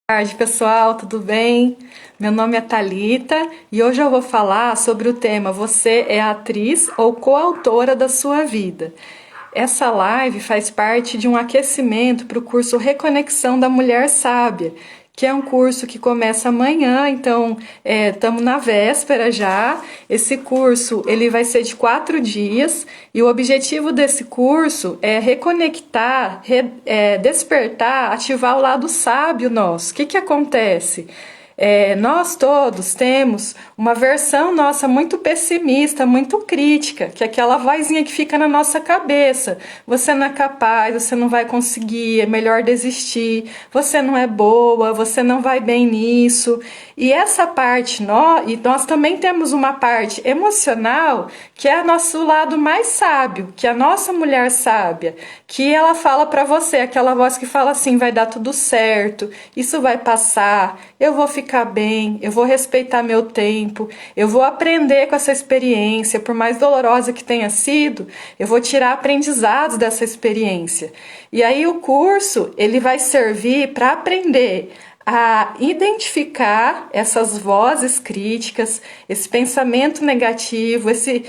Boa tarde, pessoal, tudo bem? Meu nome é Thalita e hoje eu vou falar sobre o tema Você é atriz ou coautora da sua vida? Essa live faz parte de um aquecimento para o curso Reconexão da Mulher Sábia, que é um curso que começa amanhã, então estamos na véspera já. Esse curso ele vai ser de 4 dias e o objetivo desse curso é reconectar, despertar, ativar o lado sábio nosso. O que acontece? Nós todos temos uma versão nossa muito pessimista, muito crítica, que é aquela vozinha que fica na nossa cabeça. Você não é capaz, você não vai conseguir, é melhor desistir, você não é boa, você não vai bem nisso. E essa parte, nós também temos uma parte emocional, que é o nosso lado mais sábio, que é a nossa mulher sábia, que ela fala para você, aquela voz que fala assim, vai dar tudo certo, isso vai passar, eu vou ficar bem, eu vou respeitar meu tempo, eu vou aprender com essa experiência, por mais dolorosa que tenha sido, eu vou tirar aprendizados dessa experiência. E aí o curso, ele vai servir para aprender a identificar essas vozes críticas, esse pensamento negativo, esse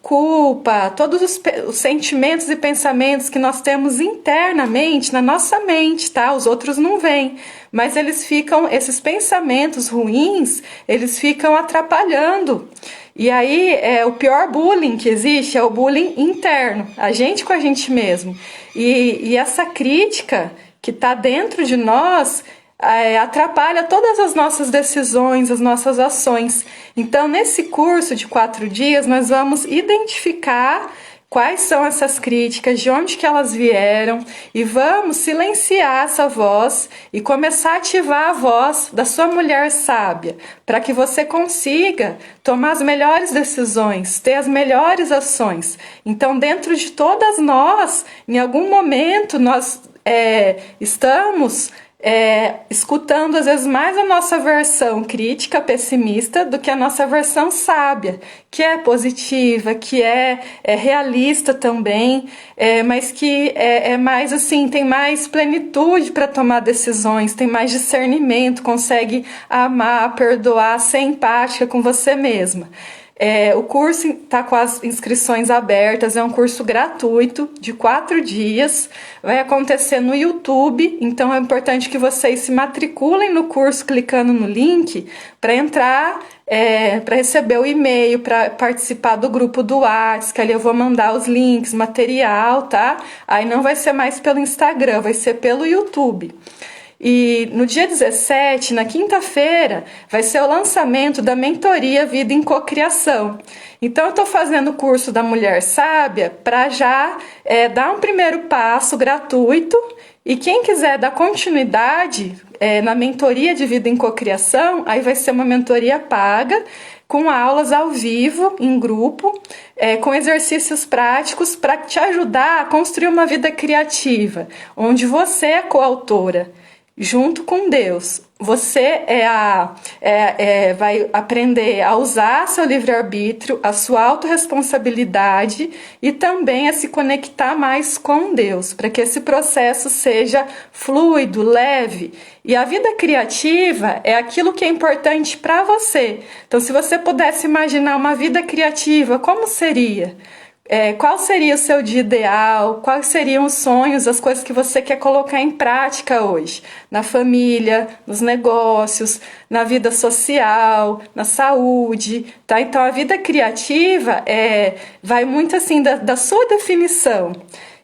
culpa, todos os sentimentos e pensamentos que nós temos internamente na nossa mente, tá? Os outros não vêm, mas esses pensamentos ruins, eles ficam atrapalhando. E aí, o pior bullying que existe é o bullying interno, a gente com a gente mesmo. E essa crítica que está dentro de nós atrapalha todas as nossas decisões, as nossas ações. Então, nesse curso de 4 dias, nós vamos identificar quais são essas críticas, de onde que elas vieram, e vamos silenciar essa voz e começar a ativar a voz da sua mulher sábia, para que você consiga tomar as melhores decisões, ter as melhores ações. Então, dentro de todas nós, em algum momento, nós estamos escutando às vezes mais a nossa versão crítica, pessimista, do que a nossa versão sábia, que é positiva, que é realista também, mas que é mais assim, tem mais plenitude para tomar decisões, tem mais discernimento, consegue amar, perdoar, ser empática com você mesma. O curso está com as inscrições abertas, é um curso gratuito de 4 dias, vai acontecer no YouTube, então é importante que vocês se matriculem no curso clicando no link para entrar, para receber o e-mail, para participar do grupo do WhatsApp, que ali eu vou mandar os links, material, tá? Aí não vai ser mais pelo Instagram, vai ser pelo YouTube. E no dia 17, na quinta-feira, vai ser o lançamento da mentoria Vida em Cocriação. Então, eu estou fazendo o curso da Mulher Sábia para já dar um primeiro passo gratuito. E quem quiser dar continuidade na mentoria de Vida em Cocriação, aí vai ser uma mentoria paga, com aulas ao vivo, em grupo, com exercícios práticos para te ajudar a construir uma vida criativa, onde você é coautora. Junto com Deus, você vai aprender a usar seu livre-arbítrio, a sua autorresponsabilidade e também a se conectar mais com Deus, para que esse processo seja fluido, leve. E a vida criativa é aquilo que é importante para você. Então, se você pudesse imaginar uma vida criativa, como seria? Qual seria o seu dia ideal? Quais seriam os sonhos, as coisas que você quer colocar em prática hoje? Na família, nos negócios, na vida social, na saúde, tá? Então, a vida criativa vai muito assim da sua definição.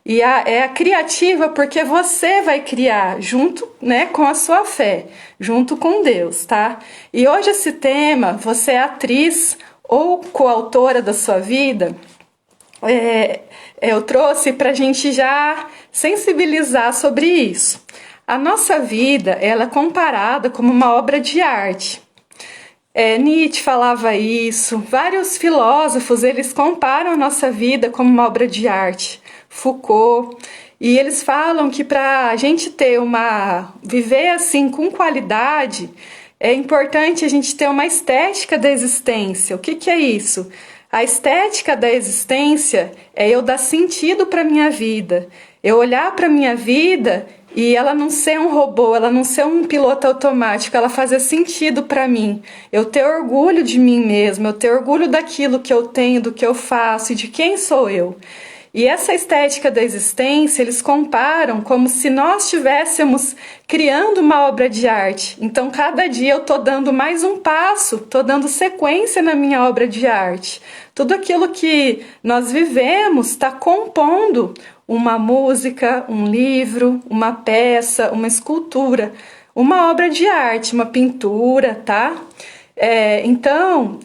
E é a criativa porque você vai criar junto, né, com a sua fé, junto com Deus, tá? E hoje esse tema, você é atriz ou coautora da sua vida, eu trouxe para a gente já sensibilizar sobre isso. A nossa vida, ela é comparada como uma obra de arte. Nietzsche falava isso, vários filósofos, eles comparam a nossa vida como uma obra de arte. Foucault, e eles falam que para a gente viver assim com qualidade, é importante a gente ter uma estética da existência. O que é isso? A estética da existência é eu dar sentido para minha vida, eu olhar para minha vida e ela não ser um robô, ela não ser um piloto automático, ela fazer sentido para mim. Eu ter orgulho de mim mesma, eu ter orgulho daquilo que eu tenho, do que eu faço e de quem sou eu. E essa estética da existência, eles comparam como se nós estivéssemos criando uma obra de arte. Então, cada dia eu estou dando mais um passo, estou dando sequência na minha obra de arte. Tudo aquilo que nós vivemos está compondo uma música, um livro, uma peça, uma escultura, uma obra de arte, uma pintura, tá? Então,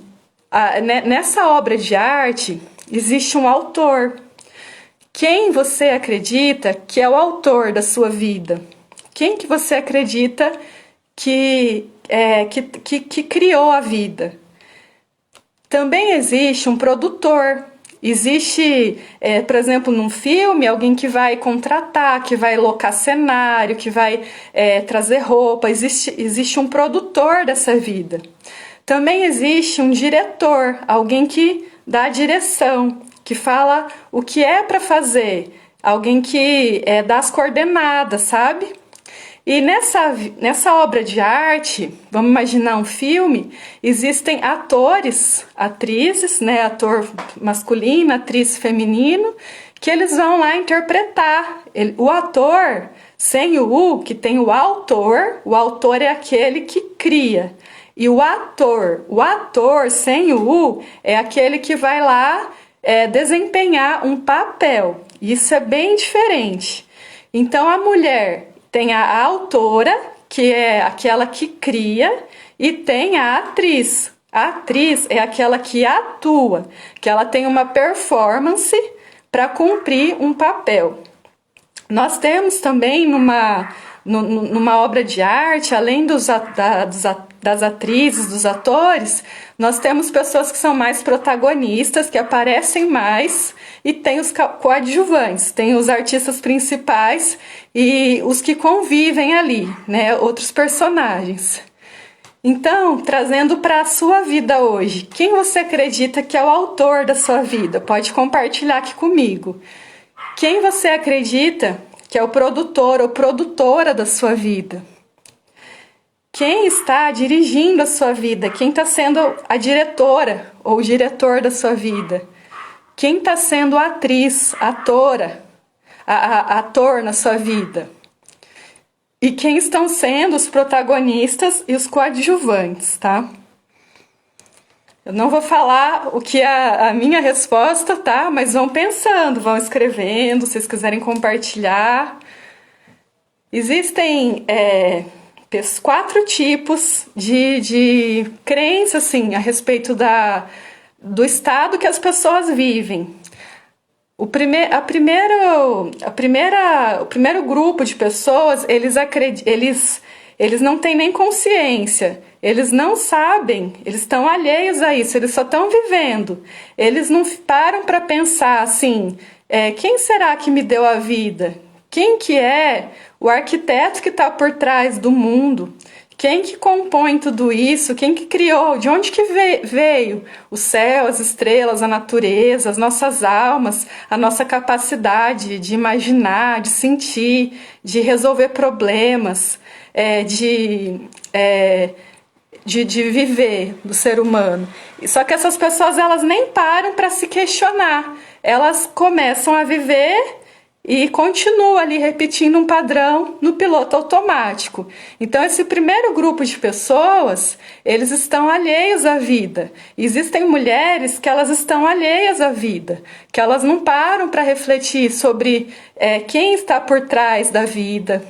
nessa obra de arte, existe um autor. Quem você acredita que é o autor da sua vida? Quem que você acredita que criou a vida? Também existe um produtor. Existe, por exemplo, num filme, alguém que vai contratar, que vai locar cenário, que vai trazer roupa. Existe um produtor dessa vida. Também existe um diretor, alguém que dá a direção, que fala o que é para fazer, alguém que dá as coordenadas, sabe? E nessa obra de arte, vamos imaginar um filme, existem atores, atrizes, né, ator masculino, atriz feminino, que eles vão lá interpretar. O ator, sem o U, que tem o autor é aquele que cria. E o ator sem o U, é aquele que vai lá desempenhar um papel. Isso é bem diferente. Então, a mulher tem a autora, que é aquela que cria, e tem a atriz. A atriz é aquela que atua, que ela tem uma performance para cumprir um papel. Nós temos também numa obra de arte, além das atrizes, dos atores, nós temos pessoas que são mais protagonistas, que aparecem mais, e tem os coadjuvantes, tem os artistas principais e os que convivem ali, né, outros personagens. Então, trazendo para a sua vida hoje, quem você acredita que é o autor da sua vida? Pode compartilhar aqui comigo. Quem você acredita que é o produtor ou produtora da sua vida? Quem está dirigindo a sua vida? Quem está sendo a diretora ou o diretor da sua vida? Quem está sendo a atriz, a atora, ator na sua vida? E quem estão sendo os protagonistas e os coadjuvantes, tá? Eu não vou falar o que é a minha resposta, tá? Mas vão pensando, vão escrevendo, se vocês quiserem compartilhar. Existem 4 tipos de crença, assim, a respeito do estado que as pessoas vivem. O primeiro grupo de pessoas, eles não têm nem consciência, eles não sabem, eles estão alheios a isso, eles só estão vivendo. Eles não param para pensar assim, quem será que me deu a vida? Quem que é o arquiteto que está por trás do mundo? Quem que compõe tudo isso? Quem que criou? De onde que veio o céu, as estrelas, a natureza, as nossas almas, a nossa capacidade de imaginar, de sentir, de resolver problemas, de viver do ser humano? Só que essas pessoas, elas nem param para se questionar. Elas começam a viver e continua ali repetindo um padrão no piloto automático. Então, esse primeiro grupo de pessoas, eles estão alheios à vida. Existem mulheres que elas estão alheias à vida, que elas não param para refletir sobre quem está por trás da vida,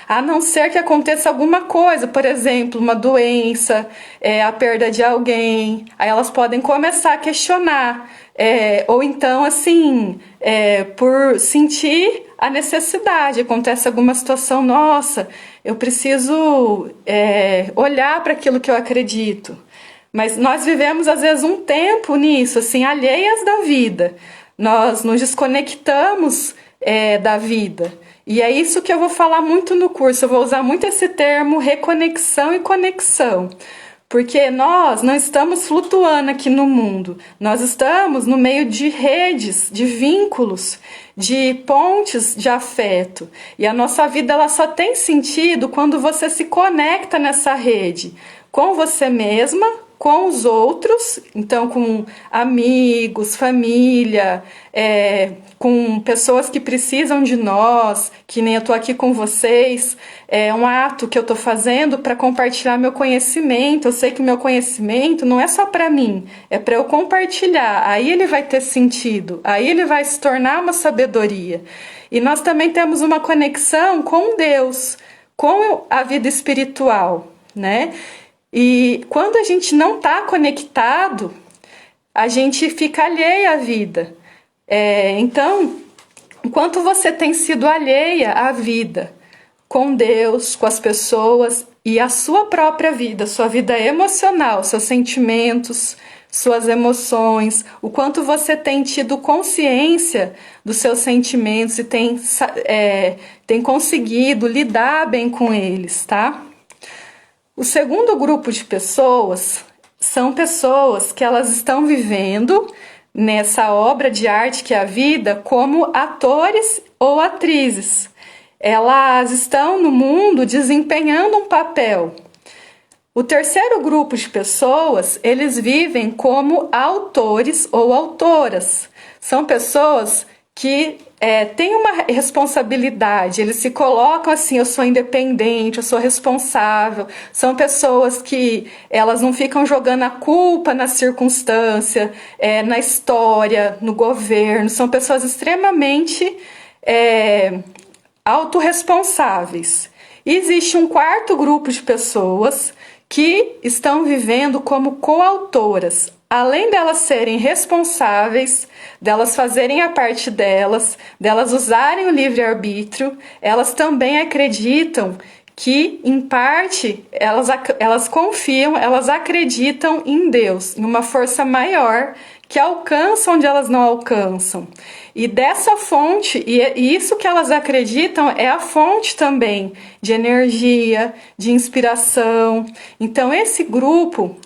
a não ser que aconteça alguma coisa, por exemplo, uma doença, a perda de alguém, aí elas podem começar a questionar. Ou então, assim, por sentir a necessidade, acontece alguma situação, nossa, eu preciso olhar para aquilo que eu acredito. Mas nós vivemos, às vezes, um tempo nisso, assim, alheias da vida. Nós nos desconectamos da vida. E é isso que eu vou falar muito no curso, eu vou usar muito esse termo reconexão e conexão. Porque nós não estamos flutuando aqui no mundo, nós estamos no meio de redes, de vínculos, de pontes de afeto. E a nossa vida ela só tem sentido quando você se conecta nessa rede, com você mesma, com os outros, então com amigos, família, com pessoas que precisam de nós, que nem eu estou aqui com vocês, é um ato que eu estou fazendo para compartilhar meu conhecimento. Eu sei que meu conhecimento não é só para mim, é para eu compartilhar, aí ele vai ter sentido, aí ele vai se tornar uma sabedoria. E nós também temos uma conexão com Deus, com a vida espiritual, né? E quando a gente não está conectado, a gente fica alheia à vida. Então, enquanto você tem sido alheia à vida, com Deus, com as pessoas e a sua própria vida, sua vida emocional, seus sentimentos, suas emoções, o quanto você tem tido consciência dos seus sentimentos e tem conseguido lidar bem com eles, tá? O segundo grupo de pessoas são pessoas que elas estão vivendo nessa obra de arte que é a vida como atores ou atrizes. Elas estão no mundo desempenhando um papel. O terceiro grupo de pessoas, eles vivem como autores ou autoras. São pessoas que têm uma responsabilidade, eles se colocam assim, eu sou independente, eu sou responsável. São pessoas que elas não ficam jogando a culpa na circunstância, na história, no governo. São pessoas extremamente autorresponsáveis. E existe um quarto grupo de pessoas que estão vivendo como coautoras. Além delas serem responsáveis, delas fazerem a parte delas usarem o livre-arbítrio, elas também acreditam que, em parte, elas confiam, elas acreditam em Deus, em uma força maior que alcança onde elas não alcançam. E dessa fonte, e isso que elas acreditam é a fonte também de energia, de inspiração. Então, esse grupo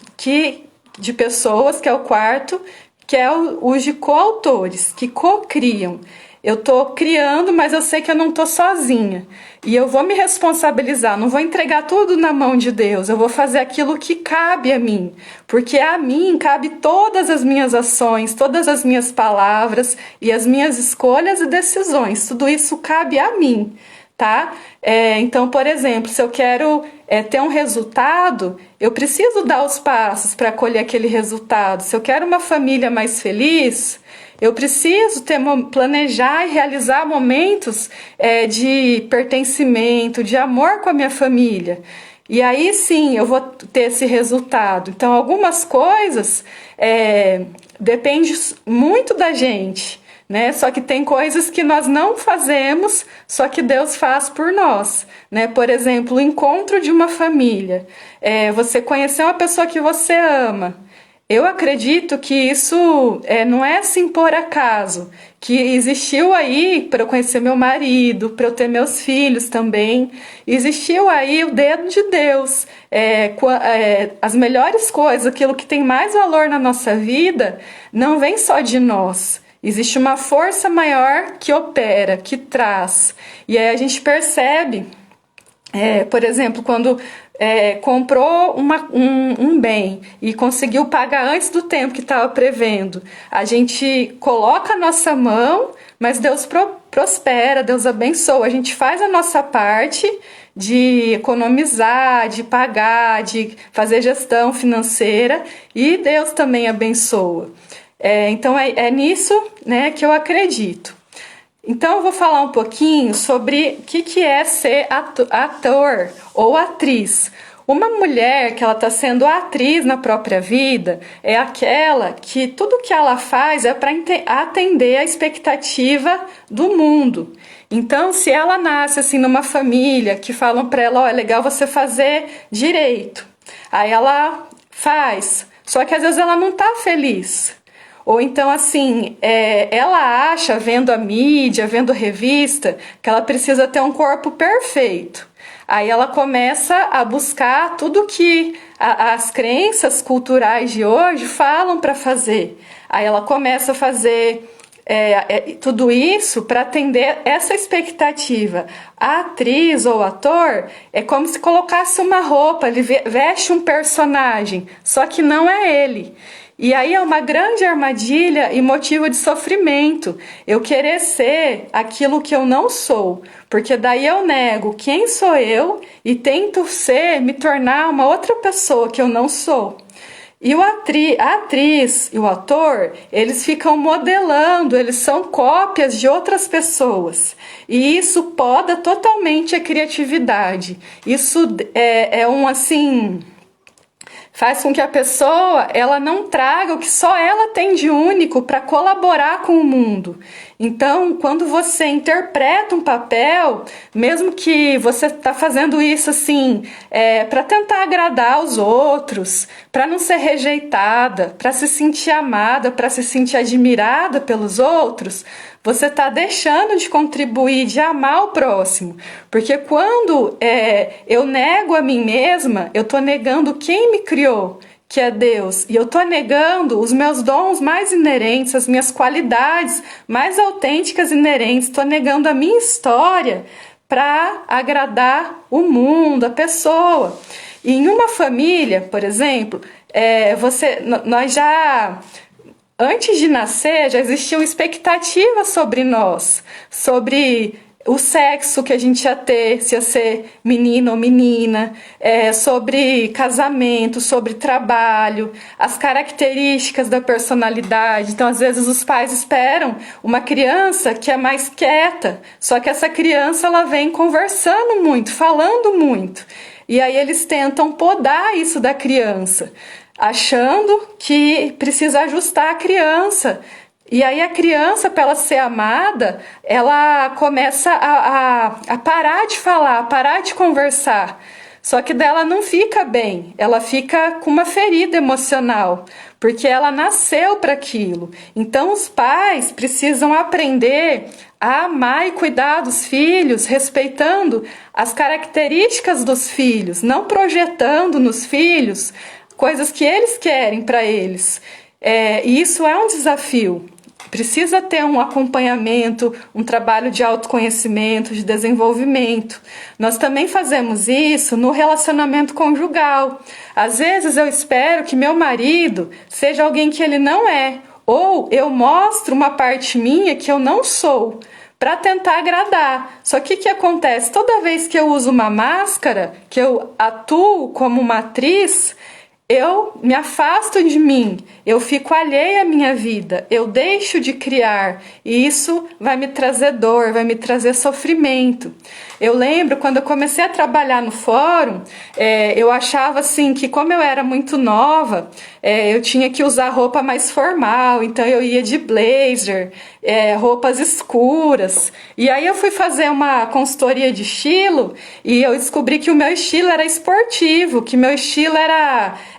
de pessoas, que é o quarto, que é os de coautores, que co-criam. Eu estou criando, mas eu sei que eu não estou sozinha. E eu vou me responsabilizar, não vou entregar tudo na mão de Deus. Eu vou fazer aquilo que cabe a mim. Porque a mim cabe todas as minhas ações, todas as minhas palavras e as minhas escolhas e decisões. Tudo isso cabe a mim, tá? Então, por exemplo, se eu quero ter um resultado, eu preciso dar os passos para colher aquele resultado. Se eu quero uma família mais feliz, eu preciso planejar e realizar momentos de pertencimento, de amor com a minha família. E aí sim eu vou ter esse resultado. Então, algumas coisas dependem muito da gente, né? Só que tem coisas que nós não fazemos, só que Deus faz por nós, né? Por exemplo, o encontro de uma família. Você conhecer uma pessoa que você ama. Eu acredito que isso não é assim por acaso, que existiu aí para eu conhecer meu marido, para eu ter meus filhos também, existiu aí o dedo de Deus. As melhores coisas, aquilo que tem mais valor na nossa vida, não vem só de nós. Existe uma força maior que opera, que traz. E aí a gente percebe, por exemplo, quando comprou um bem e conseguiu pagar antes do tempo que estava prevendo, a gente coloca a nossa mão, mas Deus prospera, Deus abençoa. A gente faz a nossa parte de economizar, de pagar, de fazer gestão financeira e Deus também abençoa. Então é nisso, né, que eu acredito. Então eu vou falar um pouquinho sobre o que é ser ator ou atriz. Uma mulher que ela está sendo atriz na própria vida é aquela que tudo que ela faz é para atender a expectativa do mundo. Então, se ela nasce assim numa família que falam para ela, é legal você fazer direito, aí ela faz, só que às vezes ela não está feliz. Ou então, assim, ela acha, vendo a mídia, vendo revista, que ela precisa ter um corpo perfeito. Aí ela começa a buscar tudo que as crenças culturais de hoje falam para fazer. Aí ela começa a fazer tudo isso para atender essa expectativa. A atriz ou ator é como se colocasse uma roupa, ele veste um personagem, só que não é ele. E aí é uma grande armadilha e motivo de sofrimento. Eu querer ser aquilo que eu não sou, porque daí eu nego quem sou eu e tento me tornar uma outra pessoa que eu não sou. E a atriz e o ator, eles ficam modelando, eles são cópias de outras pessoas. E isso poda totalmente a criatividade. Isso faz com que a pessoa ela não traga o que só ela tem de único para colaborar com o mundo. Então, quando você interpreta um papel, mesmo que você está fazendo isso assim, para tentar agradar os outros, para não ser rejeitada, para se sentir amada, para se sentir admirada pelos outros, você está deixando de contribuir, de amar o próximo. Porque quando eu nego a mim mesma, eu estou negando quem me criou, que é Deus. E eu estou negando os meus dons mais inerentes, as minhas qualidades mais autênticas inerentes. Estou negando a minha história para agradar o mundo, a pessoa. E em uma família, por exemplo, nós já... Antes de nascer, já existiam expectativas sobre nós, sobre o sexo que a gente ia ter, se ia ser menino ou menina, sobre casamento, sobre trabalho, as características da personalidade. Então, às vezes, os pais esperam uma criança que é mais quieta, só que essa criança ela vem conversando muito, falando muito. E aí eles tentam podar isso da criança, achando que precisa ajustar a criança. E aí a criança, para ela ser amada, ela começa a parar de falar, a parar de conversar. Só que dela não fica bem, ela fica com uma ferida emocional, porque ela nasceu para aquilo. Então os pais precisam aprender a amar e cuidar dos filhos, respeitando as características dos filhos, não projetando nos filhos coisas que eles querem para eles. E isso é um desafio. Precisa ter um acompanhamento, um trabalho de autoconhecimento, de desenvolvimento. Nós também fazemos isso no relacionamento conjugal. Às vezes eu espero que meu marido seja alguém que ele não é, ou eu mostro uma parte minha que eu não sou, para tentar agradar. Só que o que acontece? Toda vez que eu uso uma máscara, que eu atuo como uma atriz, eu me afasto de mim, eu fico alheia à minha vida, eu deixo de criar, e isso vai me trazer dor, vai me trazer sofrimento. Eu lembro quando eu comecei a trabalhar no fórum, eu achava assim que como eu era muito nova, eu tinha que usar roupa mais formal, então eu ia de blazer, roupas escuras. E aí eu fui fazer uma consultoria de estilo e eu descobri que o meu estilo era esportivo, que meu estilo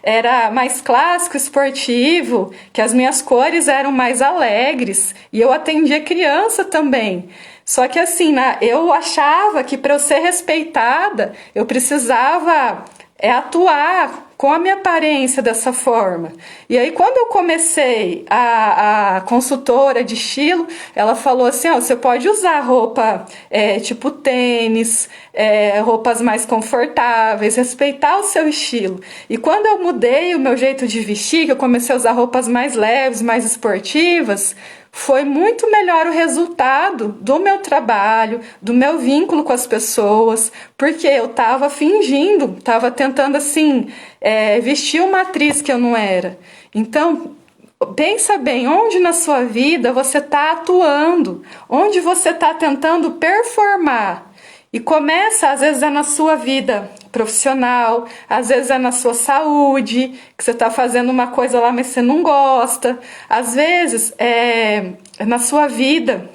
era mais clássico, esportivo, que as minhas cores eram mais alegres e eu atendia criança também. Só que assim, eu achava que para eu ser respeitada, eu precisava atuar com a minha aparência dessa forma. E aí quando eu comecei a consultora de estilo, ela falou assim, você pode usar roupa tipo tênis, roupas mais confortáveis, respeitar o seu estilo. E quando eu mudei o meu jeito de vestir, que eu comecei a usar roupas mais leves, mais esportivas, foi muito melhor o resultado do meu trabalho, do meu vínculo com as pessoas, porque eu estava fingindo, estava tentando assim, vestir uma atriz que eu não era. Então, pensa bem, onde na sua vida você está atuando, onde você está tentando performar. E começa, às vezes, na sua vida profissional, às vezes é na sua saúde, que você está fazendo uma coisa lá, mas você não gosta. Às vezes é na sua vida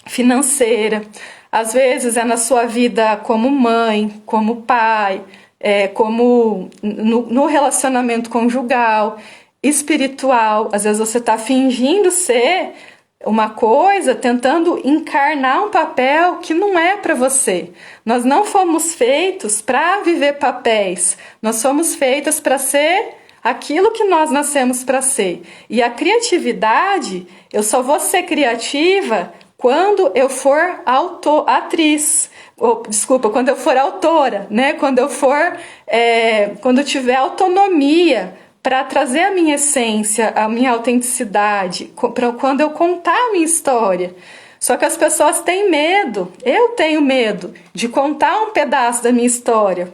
financeira, às vezes é na sua vida como mãe, como pai, como no relacionamento conjugal, espiritual. Às vezes você está fingindo ser uma coisa, tentando encarnar um papel que não é para você. Nós não fomos feitos para viver papéis, nós fomos feitas para ser aquilo que nós nascemos para ser. E a criatividade, eu só vou ser criativa quando eu for atriz. Desculpa, quando eu for autora, né? Quando eu tiver autonomia para trazer a minha essência, a minha autenticidade, para quando eu contar a minha história. Só que as pessoas têm medo, eu tenho medo de contar um pedaço da minha história,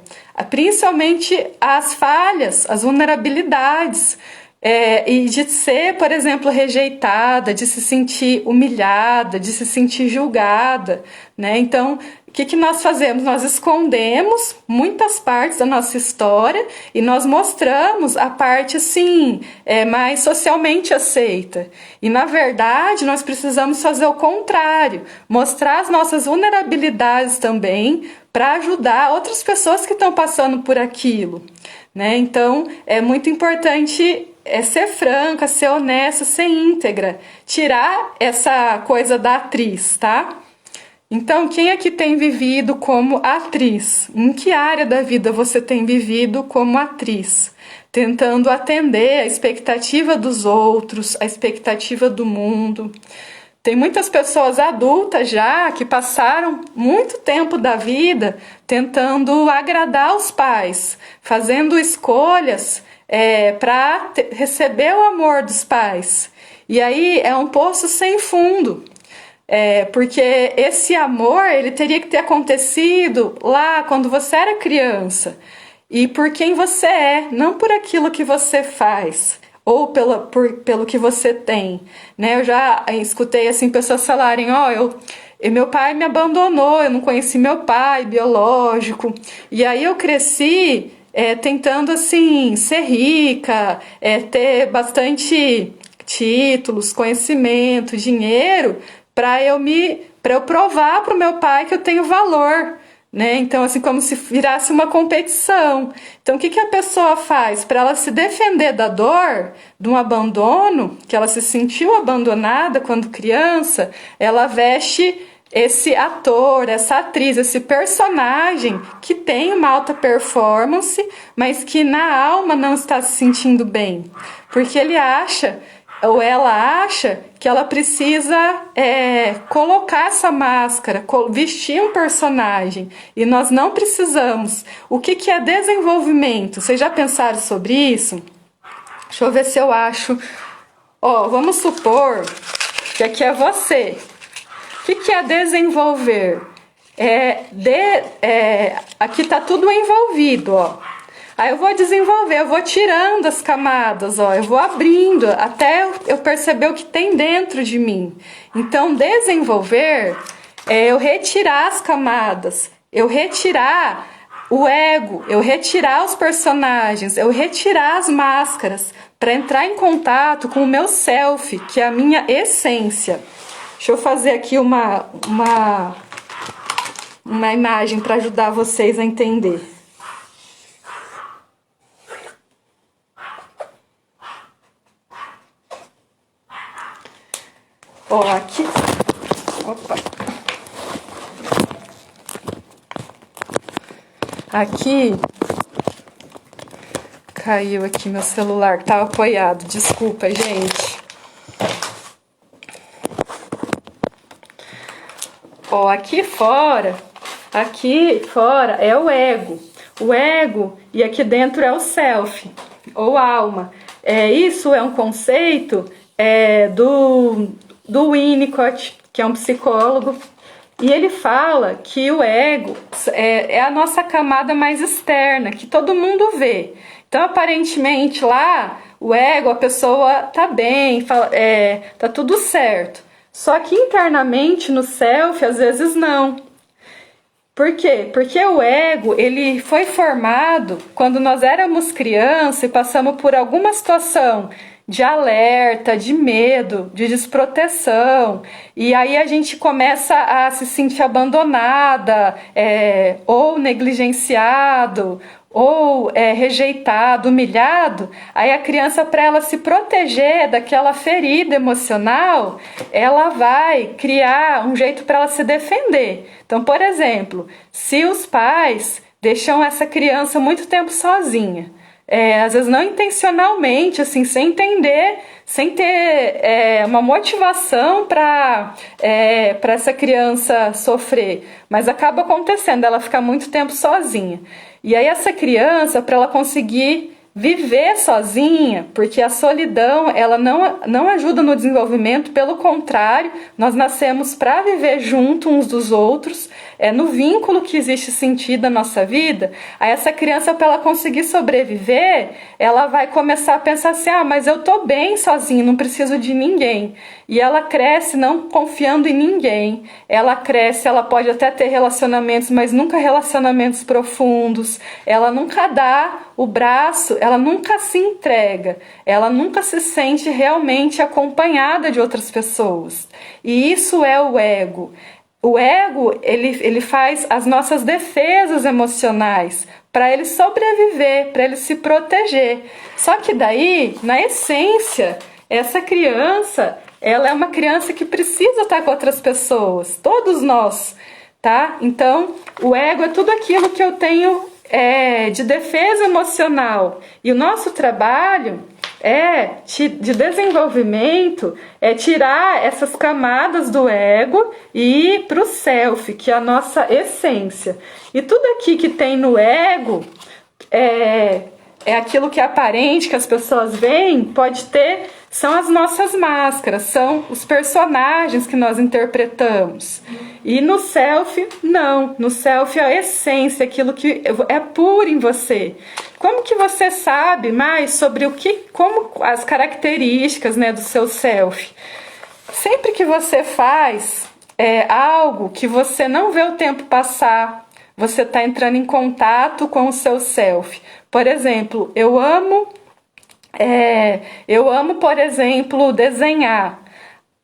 principalmente as falhas, as vulnerabilidades, e de ser, por exemplo, rejeitada, de se sentir humilhada, de se sentir julgada, né? Então, o que nós fazemos? Nós escondemos muitas partes da nossa história e nós mostramos a parte, assim, mais socialmente aceita. E, na verdade, nós precisamos fazer o contrário, mostrar as nossas vulnerabilidades também para ajudar outras pessoas que estão passando por aquilo, né? Então, é muito importante ser franca, ser honesta, ser íntegra, tirar essa coisa da atriz, tá? Então, quem aqui tem vivido como atriz? Em que área da vida você tem vivido como atriz? Tentando atender a expectativa dos outros, a expectativa do mundo. Tem muitas pessoas adultas já que passaram muito tempo da vida tentando agradar os pais, fazendo escolhas para receber o amor dos pais. E aí é um poço sem fundo. Porque esse amor, ele teria que ter acontecido lá quando você era criança. E por quem você é, não por aquilo que você faz. Ou pelo que você tem. Né? Eu já escutei assim, pessoas falarem, meu pai me abandonou, eu não conheci meu pai biológico. E aí eu cresci tentando assim, ser rica, ter bastante títulos, conhecimento, dinheiro, para eu provar para o meu pai que eu tenho valor, né? Então, assim, como se virasse uma competição. Então, o que a pessoa faz? Para ela se defender da dor, de um abandono, que ela se sentiu abandonada quando criança, ela veste esse ator, essa atriz, esse personagem que tem uma alta performance, mas que na alma não está se sentindo bem. Porque ele acha, ou ela acha, que ela precisa colocar essa máscara, vestir um personagem. E nós não precisamos. O que é desenvolvimento? Vocês já pensaram sobre isso? Deixa eu ver se eu acho. Vamos supor que aqui é você. O que é desenvolver? Aqui está tudo envolvido, ó. Aí eu vou desenvolver, eu vou tirando as camadas, ó, eu vou abrindo até eu perceber o que tem dentro de mim. Então, desenvolver é eu retirar as camadas, eu retirar o ego, eu retirar os personagens, eu retirar as máscaras para entrar em contato com o meu self, que é a minha essência. Deixa eu fazer aqui uma imagem para ajudar vocês a entender. Aqui. Opa. Aqui. Caiu aqui meu celular, que estava apoiado. Desculpa, gente. Aqui fora é o ego. O ego e aqui dentro é o self, ou alma. Isso é um conceito do Winnicott, que é um psicólogo, e ele fala que o ego é a nossa camada mais externa, que todo mundo vê. Então, aparentemente, lá, o ego, a pessoa tá bem, tá tudo certo. Só que internamente, no self, às vezes não. Por quê? Porque o ego, ele foi formado quando nós éramos crianças e passamos por alguma situação de alerta, de medo, de desproteção. E aí a gente começa a se sentir abandonada, ou negligenciado, ou é rejeitado, humilhado, aí a criança, para ela se proteger daquela ferida emocional, ela vai criar um jeito para ela se defender. Então, por exemplo, se os pais deixam essa criança muito tempo sozinha, às vezes não intencionalmente, assim, sem entender, sem ter uma motivação para essa criança sofrer, mas acaba acontecendo, ela fica muito tempo sozinha. E aí essa criança, para ela conseguir viver sozinha, porque a solidão ela não ajuda no desenvolvimento, pelo contrário, nós nascemos para viver junto uns dos outros, no vínculo que existe sentido na nossa vida. Aí essa criança, para ela conseguir sobreviver, ela vai começar a pensar assim, mas eu tô bem sozinha, não preciso de ninguém. E ela cresce não confiando em ninguém, ela cresce, ela pode até ter relacionamentos, mas nunca relacionamentos profundos, ela nunca dá o braço, ela nunca se entrega, ela nunca se sente realmente acompanhada de outras pessoas. E isso é o ego. O ego, ele faz as nossas defesas emocionais para ele sobreviver, para ele se proteger. Só que daí, na essência, essa criança, ela é uma criança que precisa estar com outras pessoas, todos nós, tá? Então, o ego é tudo aquilo que eu tenho de defesa emocional. E o nosso trabalho de desenvolvimento é tirar essas camadas do ego e ir para o self, que é a nossa essência. E tudo aqui que tem no ego é aquilo que é aparente, que as pessoas veem, pode ter, são as nossas máscaras, são os personagens que nós interpretamos. E no self, não. No self é a essência, aquilo que é puro em você. Como que você sabe mais sobre como as características, né, do seu self? Sempre que você faz algo que você não vê o tempo passar, você está entrando em contato com o seu self. Por exemplo, eu amo, por exemplo, desenhar.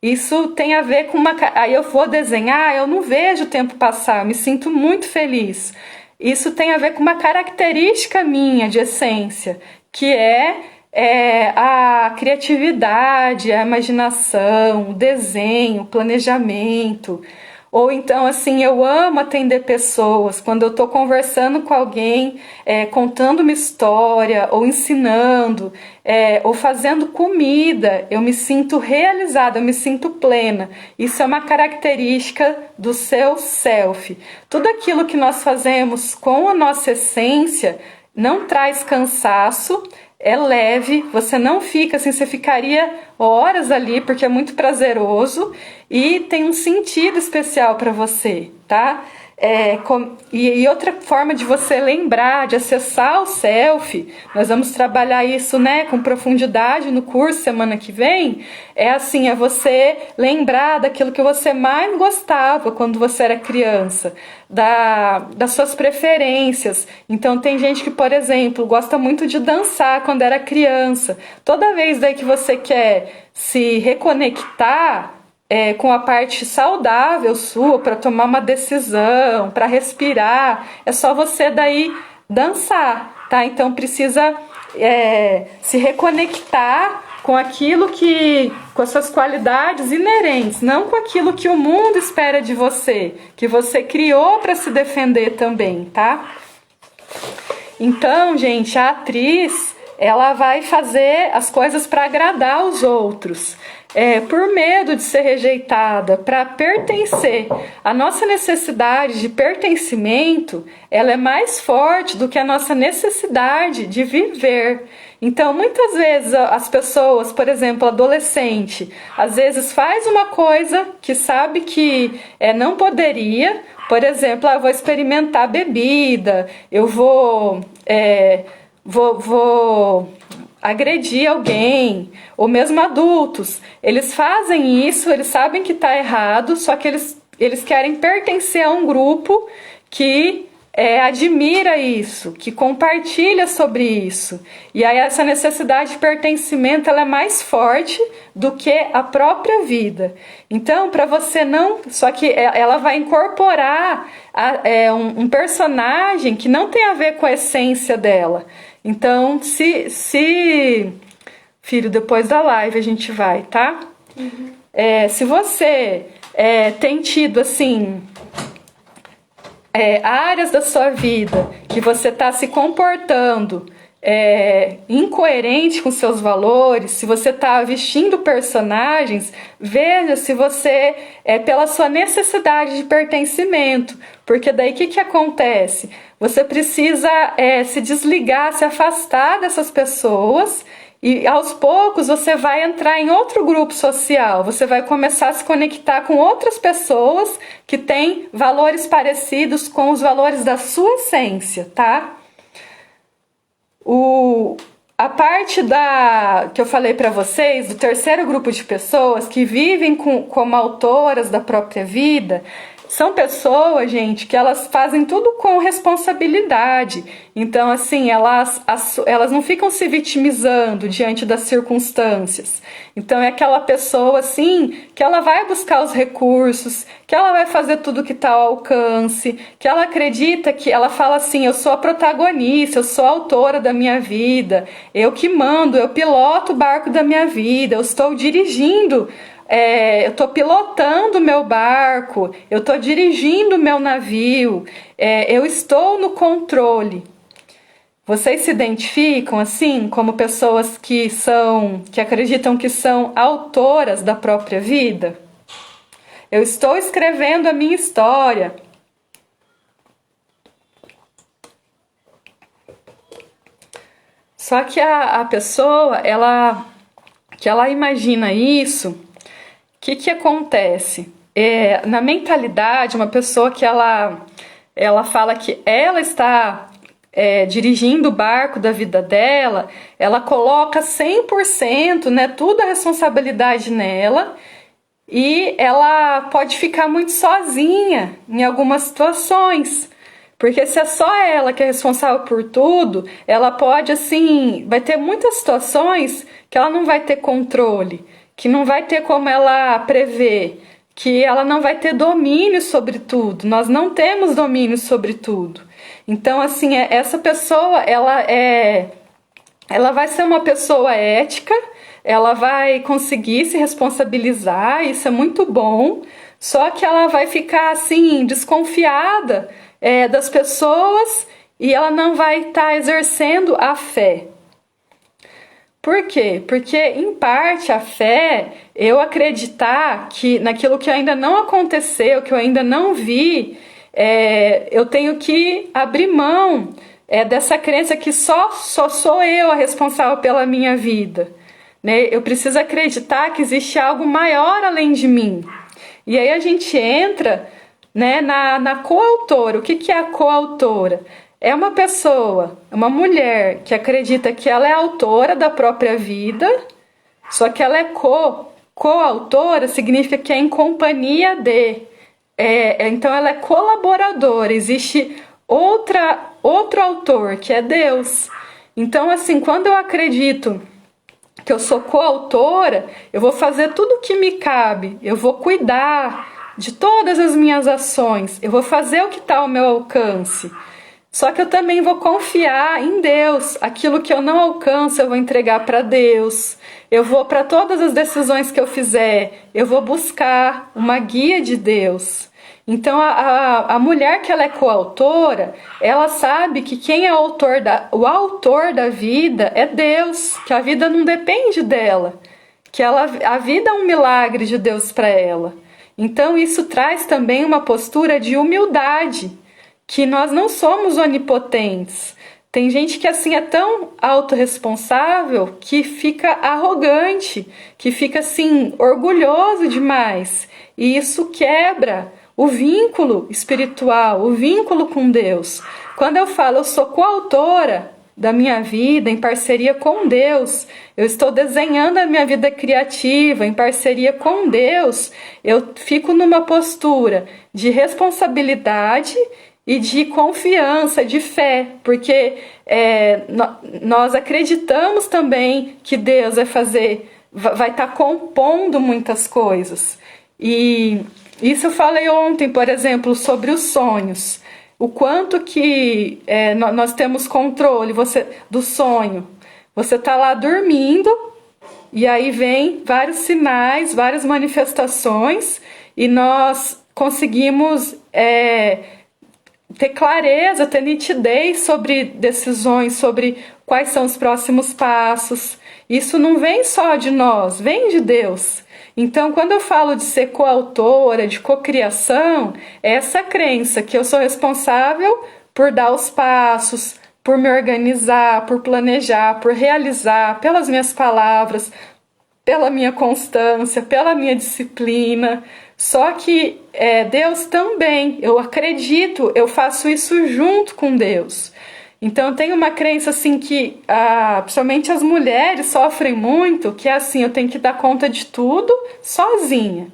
Isso tem a ver com aí eu vou desenhar, eu não vejo o tempo passar, eu me sinto muito feliz. Isso tem a ver com uma característica minha de essência, que a criatividade, a imaginação, o desenho, o planejamento. Ou então, assim, eu amo atender pessoas. Quando eu estou conversando com alguém, contando uma história, ou ensinando, ou fazendo comida, eu me sinto realizada, eu me sinto plena. Isso é uma característica do seu self. Tudo aquilo que nós fazemos com a nossa essência não traz cansaço, é leve, você não fica assim, você ficaria horas ali, porque é muito prazeroso e tem um sentido especial para você, tá? E outra forma de você lembrar, de acessar o self, nós vamos trabalhar isso, né, com profundidade no curso semana que vem, é você lembrar daquilo que você mais gostava quando você era criança, das suas preferências. Então tem gente que, por exemplo, gosta muito de dançar quando era criança. Toda vez daí que você quer se reconectar com a parte saudável sua, para tomar uma decisão, para respirar, é só você daí dançar, tá? Então precisa se reconectar com aquilo com as suas qualidades inerentes, não com aquilo que o mundo espera de você, que você criou para se defender também, tá? Então, gente, a atriz, ela vai fazer as coisas para agradar os outros, por medo de ser rejeitada, para pertencer. A nossa necessidade de pertencimento, ela é mais forte do que a nossa necessidade de viver. Então, muitas vezes as pessoas, por exemplo, adolescente, às vezes faz uma coisa que sabe que não poderia. Por exemplo, eu vou experimentar bebida, eu vou agredir alguém, ou mesmo adultos. Eles fazem isso, eles sabem que está errado, só que eles querem pertencer a um grupo que admira isso, que compartilha sobre isso. E aí essa necessidade de pertencimento ela é mais forte do que a própria vida. Então, para você não... Só que ela vai incorporar um personagem que não tem a ver com a essência dela. Então, filho, depois da live a gente vai, tá? Uhum. Se você tem tido, assim... áreas da sua vida que você está se comportando incoerente com seus valores, se você está vestindo personagens, veja se você pela sua necessidade de pertencimento, porque daí o que acontece? Você precisa se desligar, se afastar dessas pessoas. E aos poucos você vai entrar em outro grupo social, você vai começar a se conectar com outras pessoas que têm valores parecidos com os valores da sua essência, tá? A parte que eu falei para vocês, do terceiro grupo de pessoas que vivem como autoras da própria vida, são pessoas, gente, que elas fazem tudo com responsabilidade. Então, assim, elas não ficam se vitimizando diante das circunstâncias. Então, é aquela pessoa, assim, que ela vai buscar os recursos, que ela vai fazer tudo que está ao alcance, que ela acredita que ela fala assim, eu sou a protagonista, eu sou a autora da minha vida, eu que mando, eu piloto o barco da minha vida, eu estou dirigindo... eu estou pilotando o meu barco, eu estou dirigindo o meu navio, eu estou no controle. Vocês se identificam assim como pessoas que acreditam que são autoras da própria vida? Eu estou escrevendo a minha história. Só que a pessoa, que ela imagina isso. O que acontece? Na mentalidade, uma pessoa que ela fala que ela está dirigindo o barco da vida dela, ela coloca 100%, né, toda a responsabilidade nela, e ela pode ficar muito sozinha em algumas situações. Porque se é só ela que é responsável por tudo, ela pode, assim, vai ter muitas situações que ela não vai ter controle, que não vai ter como ela prever, que ela não vai ter domínio sobre tudo. Nós não temos domínio sobre tudo. Então, assim, essa pessoa, ela vai ser uma pessoa ética, ela vai conseguir se responsabilizar, isso é muito bom, só que ela vai ficar, assim, desconfiada das pessoas e ela não vai estar exercendo a fé. Por quê? Porque, em parte, a fé, eu acreditar que naquilo que ainda não aconteceu, que eu ainda não vi, eu tenho que abrir mão dessa crença que só sou eu a responsável pela minha vida. Né? Eu preciso acreditar que existe algo maior além de mim. E aí a gente entra, né, na coautora. O que é a coautora? É uma pessoa, uma mulher que acredita que ela é autora da própria vida, só que ela é coautora, significa que é em companhia de. Então ela é colaboradora, existe outro autor, que é Deus. Então, assim, quando eu acredito que eu sou coautora, eu vou fazer tudo o que me cabe, eu vou cuidar de todas as minhas ações, eu vou fazer o que está ao meu alcance. Só que eu também vou confiar em Deus. Aquilo que eu não alcanço, eu vou entregar para Deus. Eu vou, para todas as decisões que eu fizer, eu vou buscar uma guia de Deus. Então, a mulher que ela é coautora, ela sabe que quem é o autor da vida é Deus, que a vida não depende dela, que a vida é um milagre de Deus para ela. Então, isso traz também uma postura de humildade, que nós não somos onipotentes. Tem gente que assim é tão autorresponsável que fica arrogante, que fica assim orgulhoso demais. E isso quebra o vínculo espiritual, o vínculo com Deus. Quando eu falo eu sou coautora da minha vida em parceria com Deus, eu estou desenhando a minha vida criativa em parceria com Deus, eu fico numa postura de responsabilidade e de confiança, de fé, porque nós acreditamos também que Deus vai estar compondo muitas coisas. E isso eu falei ontem, por exemplo, sobre os sonhos. O quanto que nós temos controle do sonho. Você está lá dormindo e aí vem vários sinais, várias manifestações e nós conseguimos ter clareza, ter nitidez sobre decisões, sobre quais são os próximos passos. Isso não vem só de nós, vem de Deus. Então, quando eu falo de ser coautora, de cocriação, é essa crença que eu sou responsável por dar os passos, por me organizar, por planejar, por realizar, pelas minhas palavras, pela minha constância, pela minha disciplina. Só que Deus também, eu acredito, eu faço isso junto com Deus. Então eu tenho uma crença assim que principalmente as mulheres sofrem muito, que é assim, eu tenho que dar conta de tudo sozinha.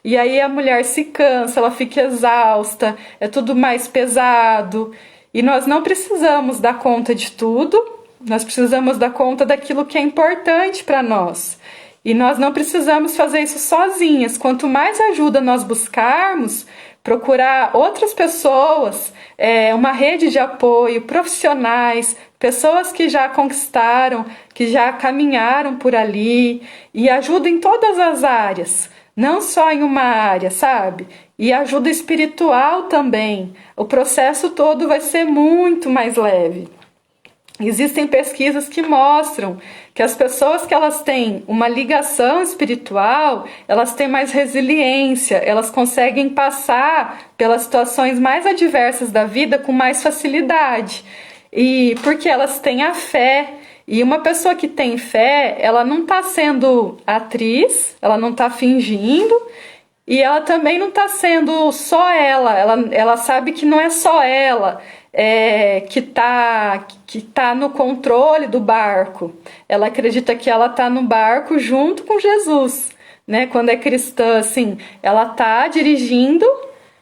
E aí a mulher se cansa, ela fica exausta, é tudo mais pesado. E nós não precisamos dar conta de tudo, nós precisamos dar conta daquilo que é importante para nós. E nós não precisamos fazer isso sozinhas. Quanto mais ajuda nós buscarmos, procurar outras pessoas, uma rede de apoio, profissionais, pessoas que já conquistaram, que já caminharam por ali, e ajuda em todas as áreas, não só em uma área, sabe? E ajuda espiritual também. O processo todo vai ser muito mais leve. Existem pesquisas que mostram que as pessoas que elas têm uma ligação espiritual, elas têm mais resiliência, elas conseguem passar pelas situações mais adversas da vida com mais facilidade. E porque elas têm a fé. E uma pessoa que tem fé, ela não está sendo atriz, ela não está fingindo, e ela também não está sendo só ela sabe que não é só ela que tá no controle do barco. Ela acredita que ela está no barco junto com Jesus, né? Quando é cristã, assim, ela está dirigindo,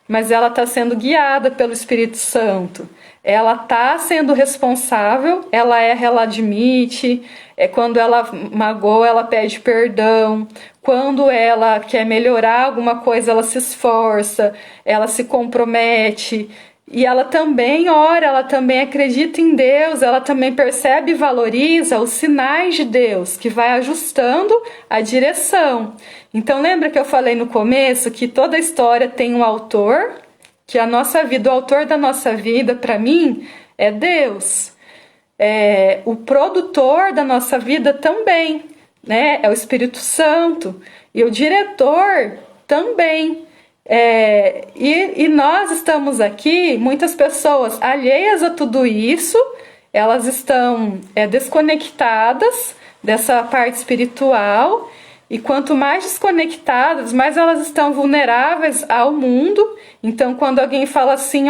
mas ela está sendo guiada pelo Espírito Santo. Ela está sendo responsável, ela admite, quando ela magoa, ela pede perdão, quando ela quer melhorar alguma coisa, ela se esforça, ela se compromete, e ela também ora, ela também acredita em Deus, ela também percebe e valoriza os sinais de Deus, que vai ajustando a direção. Então lembra que eu falei no começo que toda história tem um autor, que a nossa vida, o autor da nossa vida, para mim, é Deus. O produtor da nossa vida também, né? É o Espírito Santo. E o diretor também. E nós estamos aqui, muitas pessoas alheias a tudo isso, elas estão desconectadas dessa parte espiritual. E quanto mais desconectadas, mais elas estão vulneráveis ao mundo. Então, quando alguém fala assim,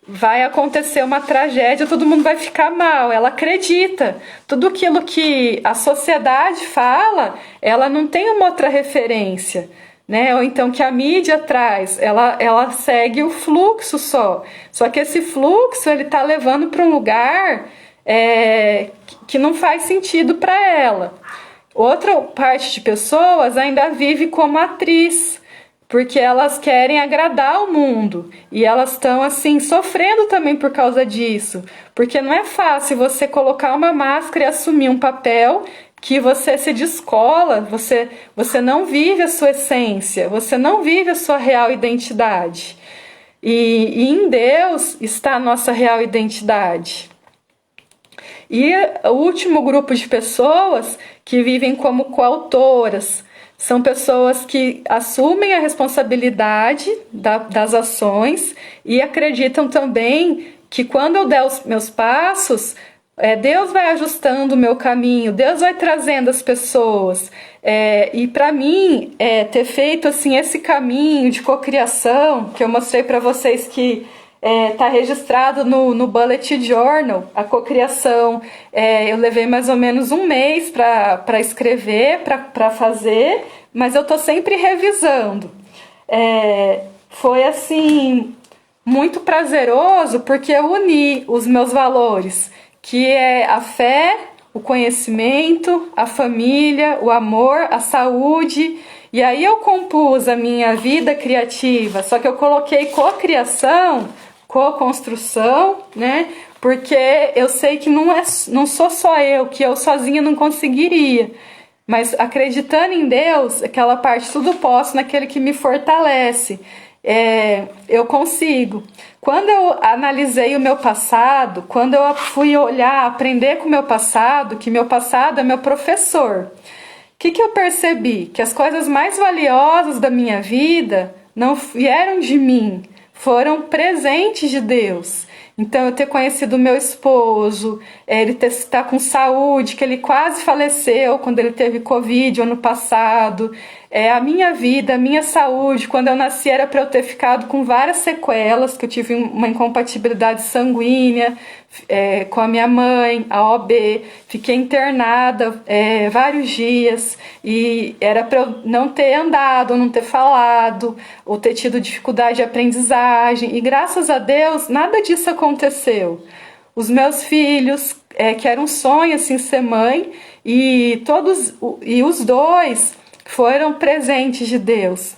vai acontecer uma tragédia, todo mundo vai ficar mal. Ela acredita. Tudo aquilo que a sociedade fala, ela não tem uma outra referência, né? Ou então que a mídia traz, ela segue o fluxo só. Só que esse fluxo, ele está levando para um lugar que não faz sentido para ela. Outra parte de pessoas ainda vive como atriz, porque elas querem agradar o mundo, e elas estão assim sofrendo também por causa disso, porque não é fácil você colocar uma máscara e assumir um papel que você se descola, você não vive a sua essência, você não vive a sua real identidade, e em Deus está a nossa real identidade. E o último grupo de pessoas que vivem como coautoras são pessoas que assumem a responsabilidade das ações e acreditam também que quando eu der os meus passos, Deus vai ajustando o meu caminho, Deus vai trazendo as pessoas. E para mim, ter feito assim, esse caminho de cocriação, que eu mostrei para vocês que está registrado no Bullet Journal, a cocriação. Eu levei mais ou menos um mês para escrever, para fazer, mas eu estou sempre revisando. Foi assim muito prazeroso porque eu uni os meus valores, que é a fé, o conhecimento, a família, o amor, a saúde. E aí eu compus a minha vida criativa, só que eu coloquei cocriação, co-construção, né? Porque eu sei que não sou só eu, que eu sozinha não conseguiria. Mas acreditando em Deus, aquela parte tudo posso naquele que me fortalece. Eu consigo. Quando eu analisei o meu passado, quando eu fui olhar, aprender com o meu passado, que meu passado é meu professor, o que eu percebi? Que as coisas mais valiosas da minha vida não vieram de mim, foram presentes de Deus. Então, eu ter conhecido o meu esposo, ele estar com saúde, que ele quase faleceu quando ele teve Covid ano passado, a minha vida, a minha saúde, quando eu nasci era para eu ter ficado com várias sequelas, que eu tive uma incompatibilidade sanguínea com a minha mãe, a OB, fiquei internada vários dias, e era para eu não ter andado, não ter falado, ou ter tido dificuldade de aprendizagem, e graças a Deus nada disso aconteceu. Os meus filhos, que era um sonho assim ser mãe, e os dois foram presentes de Deus.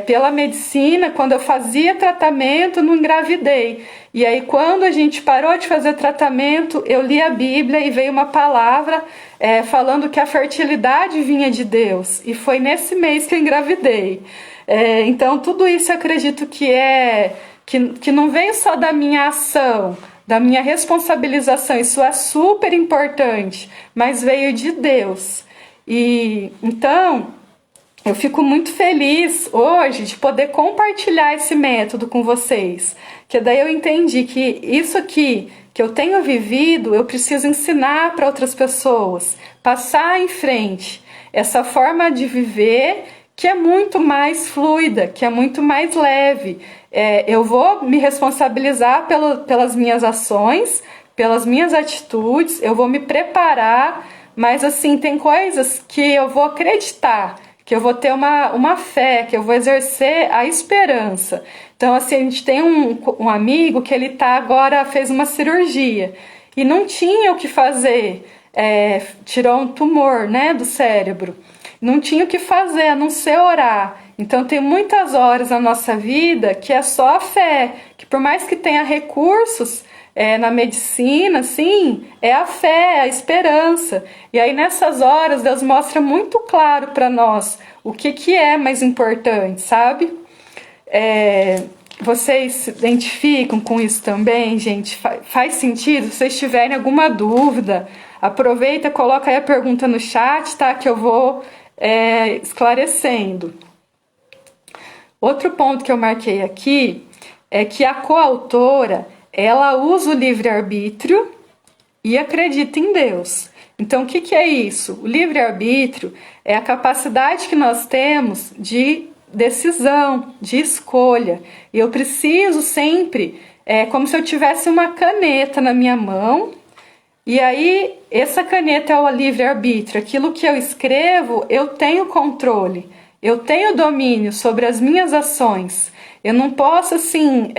Pela medicina, quando eu fazia tratamento, não engravidei. E aí, quando a gente parou de fazer tratamento, eu li a Bíblia e veio uma palavra falando que a fertilidade vinha de Deus. E foi nesse mês que eu engravidei. Então, tudo isso eu acredito que não veio só da minha ação, da minha responsabilização. Isso é super importante, mas veio de Deus. E então, eu fico muito feliz hoje de poder compartilhar esse método com vocês, que daí eu entendi que isso aqui que eu tenho vivido, eu preciso ensinar para outras pessoas, passar em frente essa forma de viver que é muito mais fluida, que é muito mais leve. Eu vou me responsabilizar pelas minhas ações, pelas minhas atitudes, eu vou me preparar. Mas assim, tem coisas que eu vou acreditar, que eu vou ter uma fé, que eu vou exercer a esperança. Então assim, a gente tem um amigo que ele agora fez uma cirurgia e não tinha o que fazer, tirou um tumor, né, do cérebro. Não tinha o que fazer, a não ser orar. Então tem muitas horas na nossa vida que é só a fé, que por mais que tenha recursos, na medicina, sim, é a fé, é a esperança. E aí nessas horas Deus mostra muito claro para nós o que é mais importante, sabe? Vocês se identificam com isso também, gente? Faz sentido? Se vocês tiverem alguma dúvida, aproveita, coloca aí a pergunta no chat, tá? Que eu vou esclarecendo. Outro ponto que eu marquei aqui é que a coautora, ela usa o livre-arbítrio e acredita em Deus. Então, o que é isso? O livre-arbítrio é a capacidade que nós temos de decisão, de escolha. E eu preciso sempre, como se eu tivesse uma caneta na minha mão, e aí essa caneta é o livre-arbítrio. Aquilo que eu escrevo, eu tenho controle, eu tenho domínio sobre as minhas ações. Eu não posso, assim,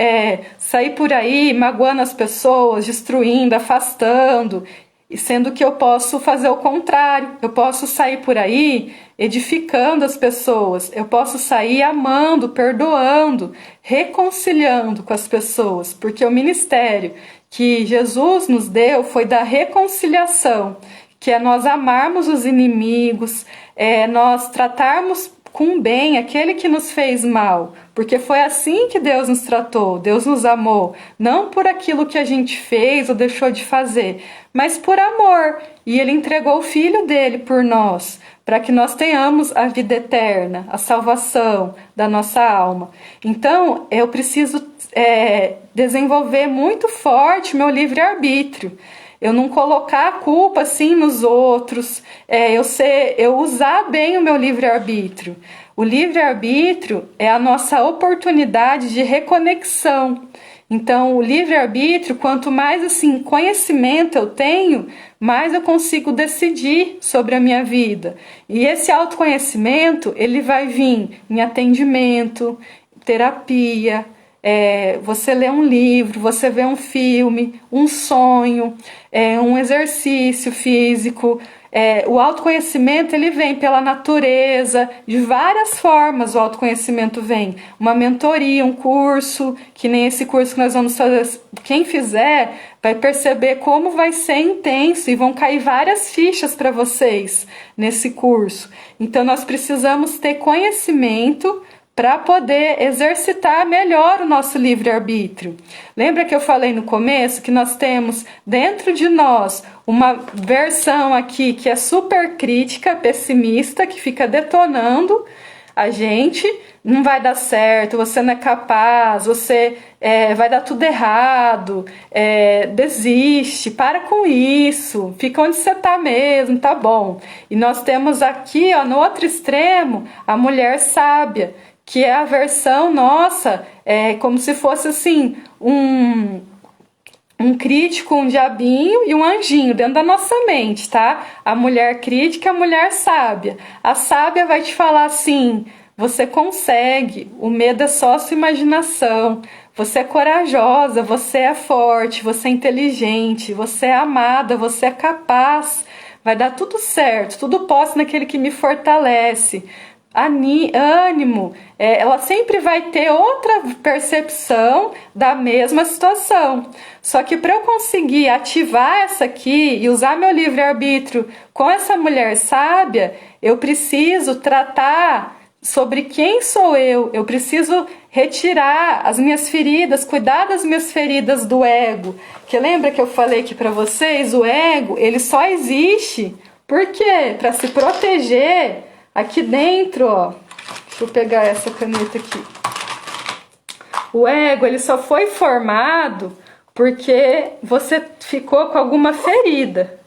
sair por aí magoando as pessoas, destruindo, afastando, sendo que eu posso fazer o contrário. Eu posso sair por aí edificando as pessoas. Eu posso sair amando, perdoando, reconciliando com as pessoas. Porque o ministério que Jesus nos deu foi da reconciliação, que é nós amarmos os inimigos, nós tratarmos com bem aquele que nos fez mal, porque foi assim que Deus nos tratou. Deus nos amou, não por aquilo que a gente fez ou deixou de fazer, mas por amor, e Ele entregou o Filho dele por nós, para que nós tenhamos a vida eterna, a salvação da nossa alma. Então, eu preciso desenvolver muito forte meu livre-arbítrio. Eu não colocar a culpa assim nos outros, eu usar bem o meu livre-arbítrio. O livre-arbítrio é a nossa oportunidade de reconexão. Então, o livre-arbítrio, quanto mais assim conhecimento eu tenho, mais eu consigo decidir sobre a minha vida. E esse autoconhecimento, ele vai vir em atendimento, terapia, você lê um livro, você vê um filme, um sonho, um exercício físico. O autoconhecimento ele vem pela natureza, de várias formas o autoconhecimento vem. Uma mentoria, um curso, que nem esse curso que nós vamos fazer. Quem fizer vai perceber como vai ser intenso e vão cair várias fichas para vocês nesse curso. Então nós precisamos ter conhecimento para poder exercitar melhor o nosso livre-arbítrio. Lembra que eu falei no começo que nós temos dentro de nós uma versão aqui que é super crítica, pessimista, que fica detonando a gente, não vai dar certo, você não é capaz, você vai dar tudo errado, desiste, para com isso, fica onde você está mesmo, tá bom. E nós temos aqui, ó, no outro extremo, a mulher sábia, que é a versão nossa, como se fosse assim, um crítico, um diabinho e um anjinho dentro da nossa mente, tá? A mulher crítica, a mulher sábia. A sábia vai te falar assim: você consegue, o medo é só a sua imaginação, você é corajosa, você é forte, você é inteligente, você é amada, você é capaz, vai dar tudo certo, tudo posso naquele que me fortalece. Ânimo, ela sempre vai ter outra percepção da mesma situação. Só que para eu conseguir ativar essa aqui e usar meu livre-arbítrio com essa mulher sábia, eu preciso tratar sobre quem sou eu preciso retirar as minhas feridas, cuidar das minhas feridas do ego. Que lembra que eu falei aqui para vocês, o ego, ele só existe, por quê? Para se proteger. Aqui dentro, ó, deixa eu pegar essa caneta aqui. O ego, ele só foi formado porque você ficou com alguma ferida.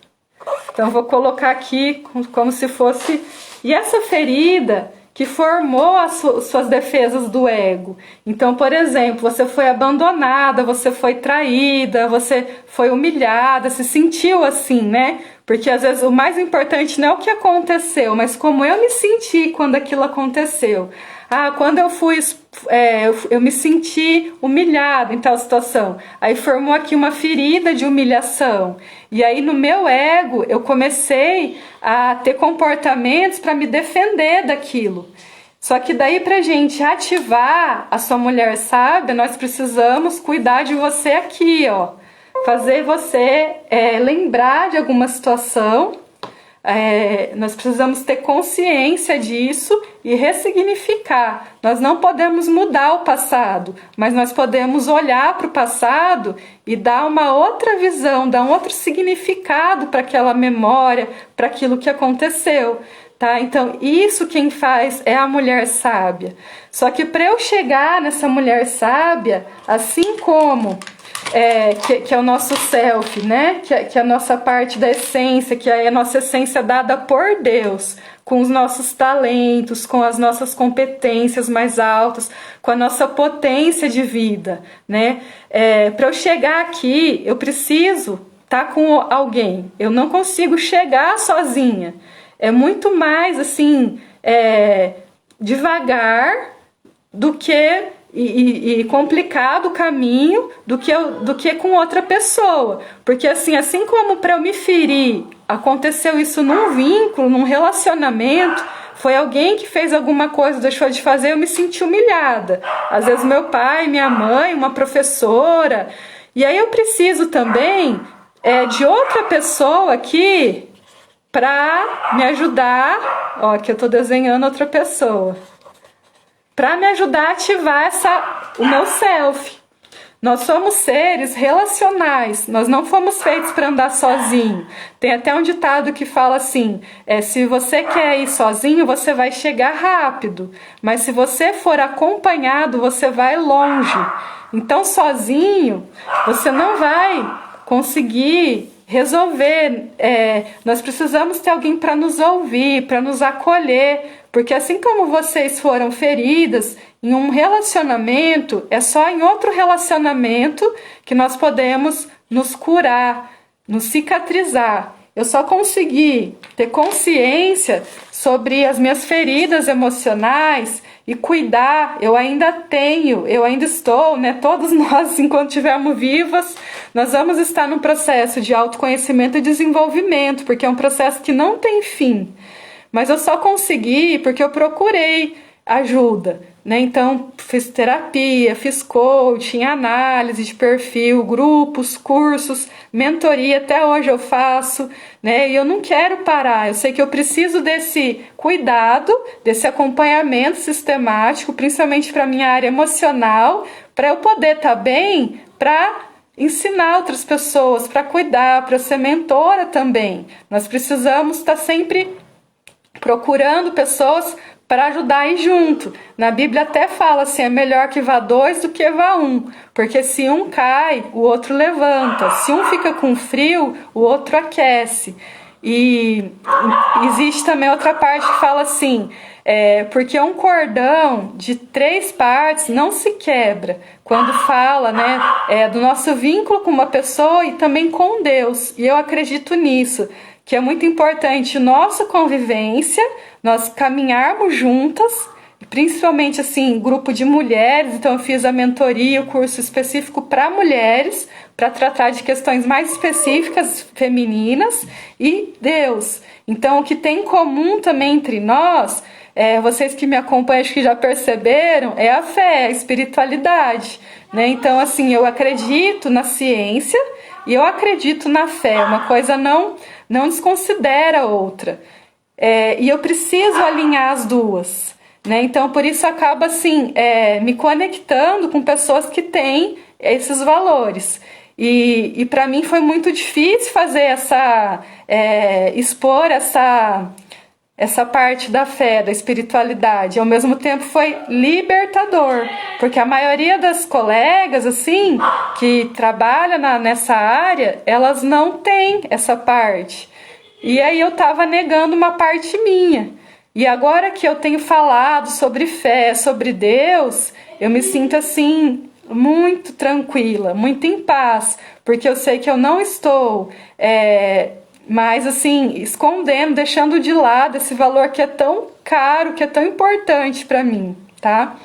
Então, eu vou colocar aqui como se fosse... E essa ferida que formou as suas defesas do ego. Então, por exemplo, você foi abandonada, você foi traída, você foi humilhada, se sentiu assim, né? Porque às vezes o mais importante não é o que aconteceu, mas como eu me senti quando aquilo aconteceu. Quando eu me senti humilhada em tal situação. Aí formou aqui uma ferida de humilhação. E aí no meu ego eu comecei a ter comportamentos para me defender daquilo. Só que daí pra gente ativar a sua mulher sábia, nós precisamos cuidar de você aqui, ó. Fazer você lembrar de alguma situação, nós precisamos ter consciência disso e ressignificar. Nós não podemos mudar o passado, mas nós podemos olhar para o passado e dar uma outra visão, dar um outro significado para aquela memória, para aquilo que aconteceu. Tá? Então, isso quem faz é a mulher sábia. Só que para eu chegar nessa mulher sábia, assim como... que é o nosso self, né? Que é a nossa parte da essência, que é a nossa essência dada por Deus, com os nossos talentos, com as nossas competências mais altas, com a nossa potência de vida, né? Para eu chegar aqui, eu preciso estar com alguém. Eu não consigo chegar sozinha. É muito mais assim, devagar do que... E complicado o caminho do que com outra pessoa. Porque assim como para eu me ferir, aconteceu isso num vínculo, num relacionamento, foi alguém que fez alguma coisa, deixou de fazer, eu me senti humilhada. Às vezes meu pai, minha mãe, uma professora. E aí eu preciso também de outra pessoa aqui para me ajudar. Ó, aqui eu estou desenhando outra pessoa. Para me ajudar a ativar o meu self. Nós somos seres relacionais, nós não fomos feitos para andar sozinho. Tem até um ditado que fala assim, se você quer ir sozinho, você vai chegar rápido, mas se você for acompanhado, você vai longe. Então, sozinho, você não vai conseguir resolver. Nós precisamos ter alguém para nos ouvir, para nos acolher, porque assim como vocês foram feridas em um relacionamento, é só em outro relacionamento que nós podemos nos curar, nos cicatrizar. eu só consegui ter consciência sobre as minhas feridas emocionais e cuidar. Eu ainda tenho, eu ainda estou, né? Todos nós, enquanto estivermos vivas, nós vamos estar num processo de autoconhecimento e desenvolvimento, porque é um processo que não tem fim. Mas eu só consegui porque eu procurei ajuda, né? Então, fiz terapia, fiz coaching, análise de perfil, grupos, cursos, mentoria, até hoje eu faço, né? E eu não quero parar, eu sei que eu preciso desse cuidado, desse acompanhamento sistemático, principalmente para minha área emocional, para eu poder estar bem, para ensinar outras pessoas, para cuidar, para ser mentora também. Nós precisamos estar sempre procurando pessoas para ajudar a ir junto. Na Bíblia até fala assim, é melhor que vá dois do que vá um, porque se um cai, o outro levanta. Se um fica com frio, o outro aquece. E existe também outra parte que fala assim, porque um cordão de 3 partes não se quebra. Quando fala, né, do nosso vínculo com uma pessoa e também com Deus. E eu acredito nisso, que é muito importante nossa convivência, nós caminharmos juntas, principalmente assim, grupo de mulheres. Então eu fiz a mentoria, o curso específico para mulheres, para tratar de questões mais específicas femininas e Deus. Então o que tem em comum também entre nós, vocês que me acompanham acho que já perceberam, é a fé, a espiritualidade, né? Então assim, eu acredito na ciência e eu acredito na fé, uma coisa não desconsidera a outra. E eu preciso alinhar as duas, né? Então, por isso acaba assim, me conectando com pessoas que têm esses valores. E para mim foi muito difícil fazer expor essa parte da fé, da espiritualidade. Ao mesmo tempo foi libertador, porque a maioria das colegas assim que trabalham nessa área, elas não têm essa parte. E aí eu estava negando uma parte minha. E agora que eu tenho falado sobre fé, sobre Deus, eu me sinto assim muito tranquila, muito em paz, porque eu sei que eu não estou mas assim, escondendo, deixando de lado esse valor que é tão caro, que é tão importante para mim, tá?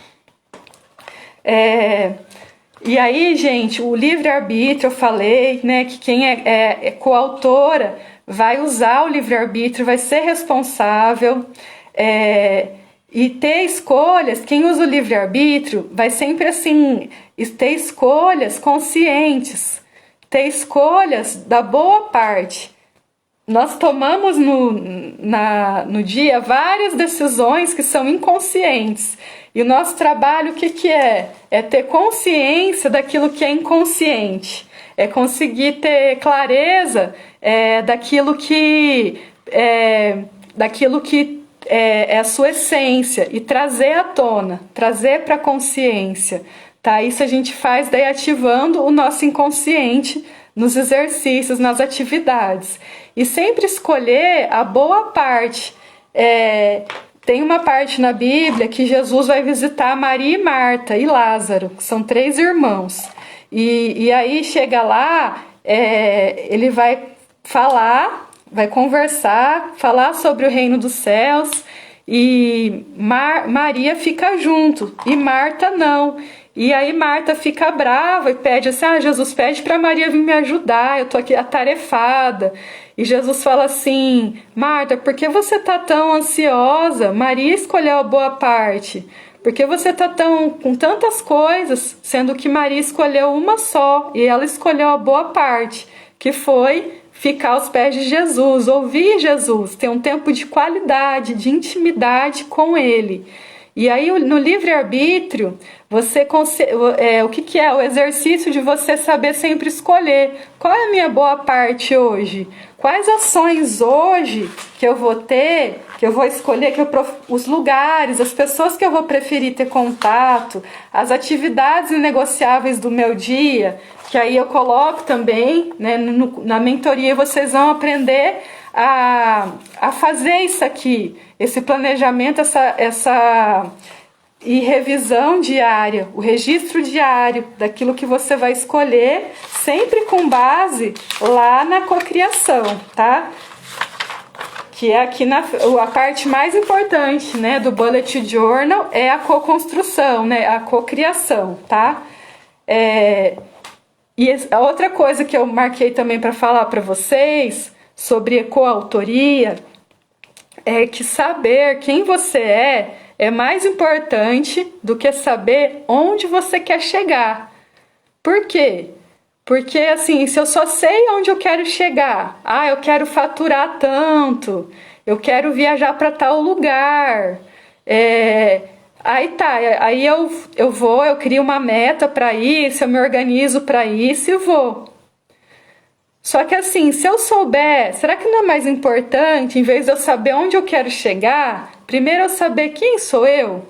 E aí, gente, o livre-arbítrio, eu falei, né, que quem é coautora vai usar o livre-arbítrio, vai ser responsável, e ter escolhas. Quem usa o livre-arbítrio vai sempre assim, ter escolhas conscientes, ter escolhas da boa parte. Nós tomamos no dia várias decisões que são inconscientes. E o nosso trabalho, o que é? É ter consciência daquilo que é inconsciente. É conseguir ter clareza daquilo que é a sua essência e trazer à tona, trazer para a consciência. Tá? Isso a gente faz daí ativando o nosso inconsciente nos exercícios, nas atividades. E sempre escolher a boa parte. Tem uma parte na Bíblia que Jesus vai visitar Maria e Marta e Lázaro, que são 3 irmãos. E aí chega lá, ele vai falar, vai conversar, falar sobre o reino dos céus, e Maria fica junto, e Marta não. E aí Marta fica brava e pede assim, Jesus, pede para Maria vir me ajudar, eu tô aqui atarefada. E Jesus fala assim, Marta, por que você tá tão ansiosa? Maria escolheu a boa parte. Por que você tá com tantas coisas, sendo que Maria escolheu uma só, e ela escolheu a boa parte, que foi ficar aos pés de Jesus, ouvir Jesus, ter um tempo de qualidade, de intimidade com Ele. E aí no livre-arbítrio, o que é? O exercício de você saber sempre escolher. Qual é a minha boa parte hoje? Quais ações hoje que eu vou ter, que eu vou escolher, os lugares, as pessoas que eu vou preferir ter contato, as atividades inegociáveis do meu dia, que aí eu coloco também, né, na mentoria vocês vão aprender a fazer isso aqui, esse planejamento, e revisão diária, o registro diário daquilo que você vai escolher, sempre com base lá na cocriação, tá? Que é aqui a parte mais importante, né, do Bullet Journal é a co-construção, né, a cocriação, tá? E a outra coisa que eu marquei também para falar para vocês sobre coautoria é que saber quem você é mais importante do que saber onde você quer chegar. Por quê? Porque, assim, se eu só sei onde eu quero chegar, eu quero faturar tanto, eu quero viajar para tal lugar, aí eu crio uma meta para isso, eu me organizo para isso e vou. Só que assim, se eu souber, será que não é mais importante, em vez de eu saber onde eu quero chegar, primeiro eu saber quem sou eu?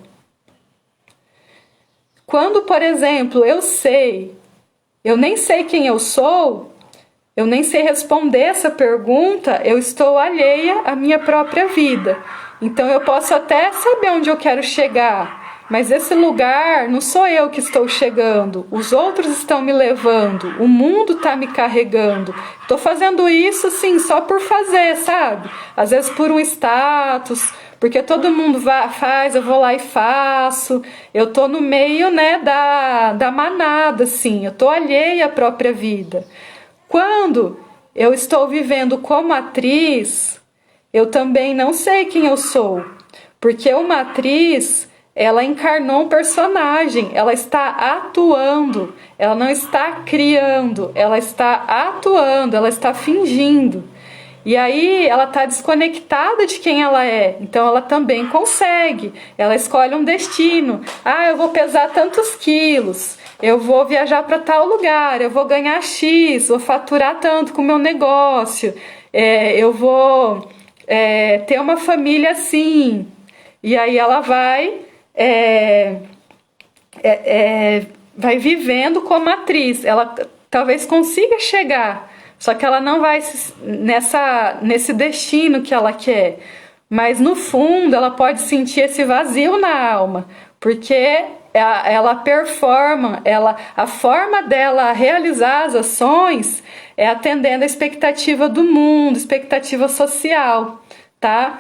Quando, por exemplo, eu nem sei quem eu sou, eu nem sei responder essa pergunta, eu estou alheia à minha própria vida. Então eu posso até saber onde eu quero chegar, mas esse lugar não sou eu que estou chegando, os outros estão me levando, o mundo está me carregando. Estou fazendo isso assim só por fazer, sabe? Às vezes por um status, porque todo mundo faz, eu vou lá e faço. Eu estou no meio, né, da manada, assim, eu estou alheia à própria vida. Quando eu estou vivendo como atriz, eu também não sei quem eu sou, porque uma atriz, ela encarnou um personagem, ela está atuando, ela não está criando, ela está atuando, ela está fingindo. E aí ela está desconectada de quem ela é, então ela também consegue, ela escolhe um destino. Eu vou pesar tantos quilos, eu vou viajar para tal lugar, eu vou ganhar X, vou faturar tanto com o meu negócio, eu vou ter uma família assim. E aí ela vai vivendo como atriz. Ela talvez consiga chegar, só que ela não vai nesse destino que ela quer. Mas no fundo ela pode sentir esse vazio na alma, porque ela performa, a forma dela realizar as ações é atendendo a expectativa do mundo, expectativa social, tá?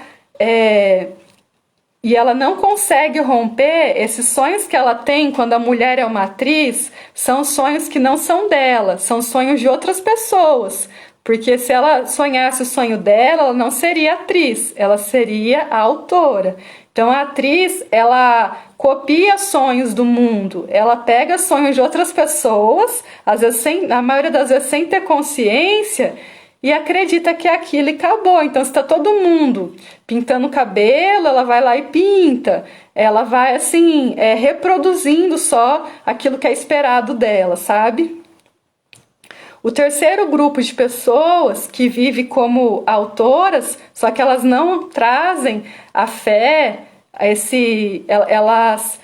E ela não consegue romper esses sonhos que ela tem quando a mulher é uma atriz, são sonhos que não são dela, são sonhos de outras pessoas. Porque se ela sonhasse o sonho dela, ela não seria atriz, ela seria a autora. Então a atriz, ela copia sonhos do mundo, ela pega sonhos de outras pessoas, às vezes na maioria das vezes sem ter consciência, e acredita que é aquilo e acabou. Então está todo mundo pintando o cabelo, ela vai lá e pinta, ela vai assim reproduzindo só aquilo que é esperado dela, sabe? O terceiro grupo de pessoas que vive como autoras, só que elas não trazem a fé, elas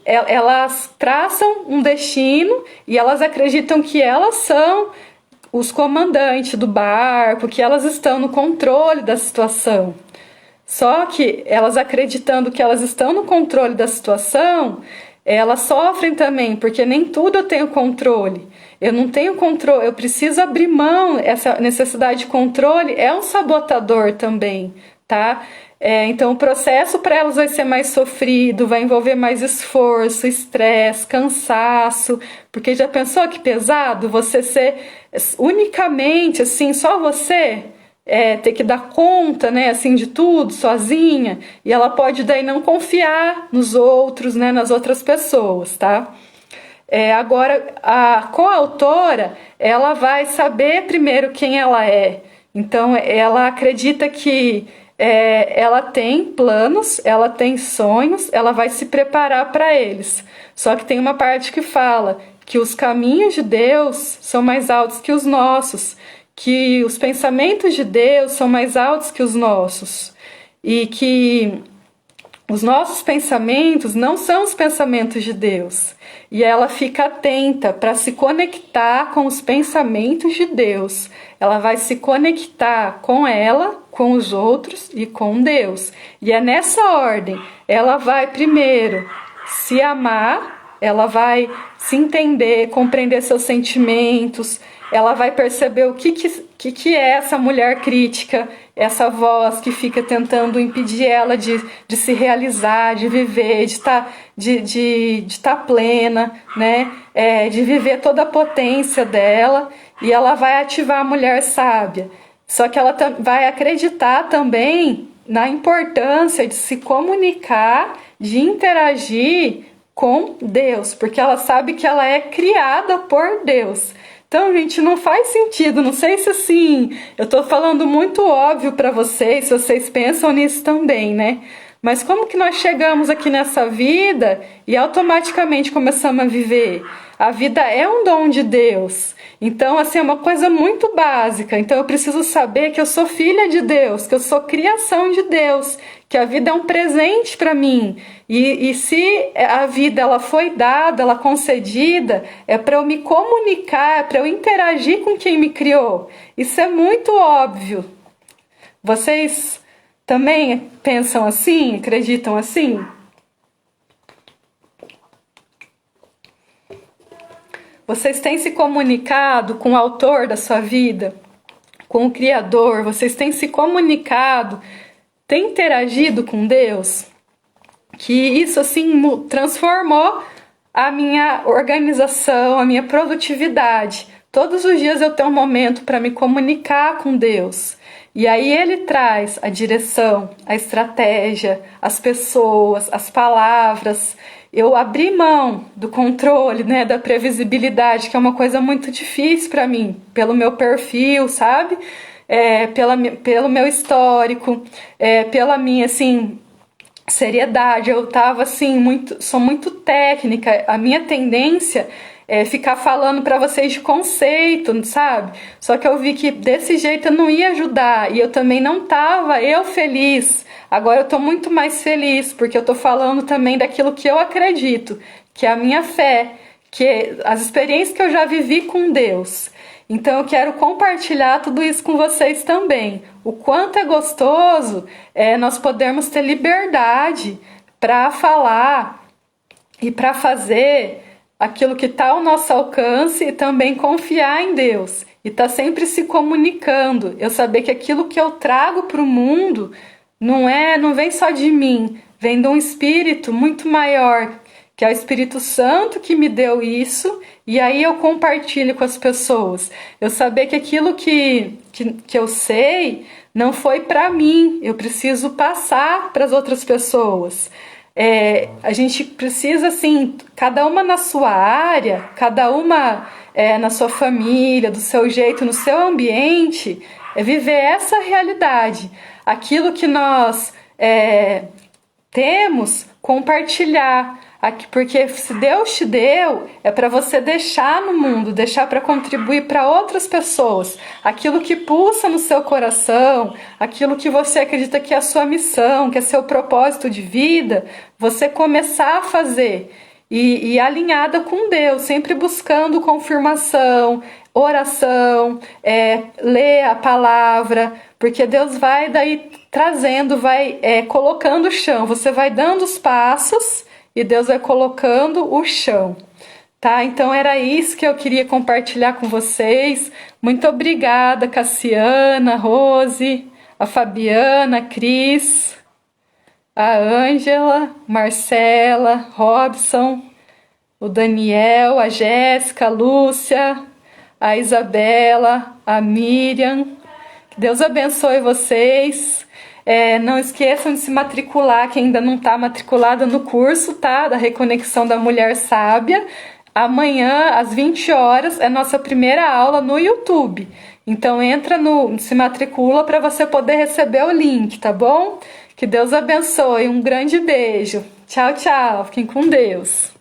elas traçam um destino e elas acreditam que elas são os comandantes do barco, que elas estão no controle da situação. Só que elas acreditando que elas estão no controle da situação, elas sofrem também, porque nem tudo eu tenho controle. Eu não tenho controle, eu preciso abrir mão. Essa necessidade de controle é um sabotador também, tá? Então o processo para elas vai ser mais sofrido, vai envolver mais esforço, estresse, cansaço, porque já pensou que pesado você ser unicamente, assim, só você ter que dar conta, né, assim, de tudo sozinha, e ela pode daí não confiar nos outros, né, nas outras pessoas, tá? Agora, a coautora, ela vai saber primeiro quem ela é. Então, ela acredita que ela tem planos, ela tem sonhos, ela vai se preparar para eles. Só que tem uma parte que fala que os caminhos de Deus são mais altos que os nossos, que os pensamentos de Deus são mais altos que os nossos, e que os nossos pensamentos não são os pensamentos de Deus. E ela fica atenta para se conectar com os pensamentos de Deus. Ela vai se conectar com ela, com os outros e com Deus. E é nessa ordem. Ela vai primeiro se amar, ela vai se entender, compreender seus sentimentos, ela vai perceber o que é essa mulher crítica, essa voz que fica tentando impedir ela de se realizar, de viver, de estar plena, né? De viver toda a potência dela, e ela vai ativar a mulher sábia. Só que ela vai acreditar também na importância de se comunicar, de interagir com Deus, porque ela sabe que ela é criada por Deus. Então, gente, não faz sentido, não sei se assim, eu tô falando muito óbvio para vocês, se vocês pensam nisso também, né? Mas como que nós chegamos aqui nessa vida e automaticamente começamos a viver? A vida é um dom de Deus. Então, assim, é uma coisa muito básica. Então, eu preciso saber que eu sou filha de Deus, que eu sou criação de Deus, que a vida é um presente para mim. E se a vida ela foi dada, ela concedida, é para eu me comunicar, é para eu interagir com quem me criou. Isso é muito óbvio. Vocês também pensam assim? Acreditam assim? Vocês têm se comunicado com o autor da sua vida, com o Criador? Vocês têm se comunicado, têm interagido com Deus? Que isso assim transformou a minha organização, a minha produtividade. Todos os dias eu tenho um momento para me comunicar com Deus. E aí Ele traz a direção, a estratégia, as pessoas, as palavras. Eu abri mão do controle, né, da previsibilidade, que é uma coisa muito difícil para mim, pelo meu perfil, sabe? Pelo meu histórico, pela minha, assim, seriedade. Eu tava, assim, sou muito técnica. A minha tendência é ficar falando para vocês de conceito, sabe? Só que eu vi que desse jeito eu não ia ajudar, e eu também não tava feliz. Agora eu tô muito mais feliz, porque eu tô falando também daquilo que eu acredito, que é a minha fé, que as experiências que eu já vivi com Deus. Então eu quero compartilhar tudo isso com vocês também. O quanto é gostoso nós podermos ter liberdade para falar e para fazer aquilo que está ao nosso alcance, e também confiar em Deus. E tá sempre se comunicando. Eu saber que aquilo que eu trago para o mundo não vem só de mim, vem de um espírito muito maior, que é o Espírito Santo que me deu isso, e aí eu compartilho com as pessoas. Eu saber que aquilo que eu sei não foi para mim, eu preciso passar para as outras pessoas. A gente precisa, assim, cada uma na sua área, cada uma na sua família, do seu jeito, no seu ambiente, viver essa realidade. Aquilo que nós temos, compartilhar. Porque se Deus te deu, é para você deixar no mundo, deixar para contribuir para outras pessoas. Aquilo que pulsa no seu coração, aquilo que você acredita que é a sua missão, que é seu propósito de vida, você começar a fazer. E alinhada com Deus, sempre buscando confirmação, oração, ler a palavra, porque Deus vai daí trazendo, vai colocando o chão. Você vai dando os passos e Deus vai colocando o chão, tá? Então era isso que eu queria compartilhar com vocês. Muito obrigada, Cassiana, Rose, a Fabiana, a Cris, a Ângela, Marcela, Robson, o Daniel, a Jéssica, a Lúcia, a Isabela, a Miriam. Que Deus abençoe vocês. Não esqueçam de se matricular, quem ainda não está matriculado no curso, tá? Da Reconexão da Mulher Sábia. Amanhã, às 20 horas, é nossa primeira aula no YouTube. Então se matricula para você poder receber o link, tá bom? Que Deus abençoe. Um grande beijo. Tchau, tchau. Fiquem com Deus.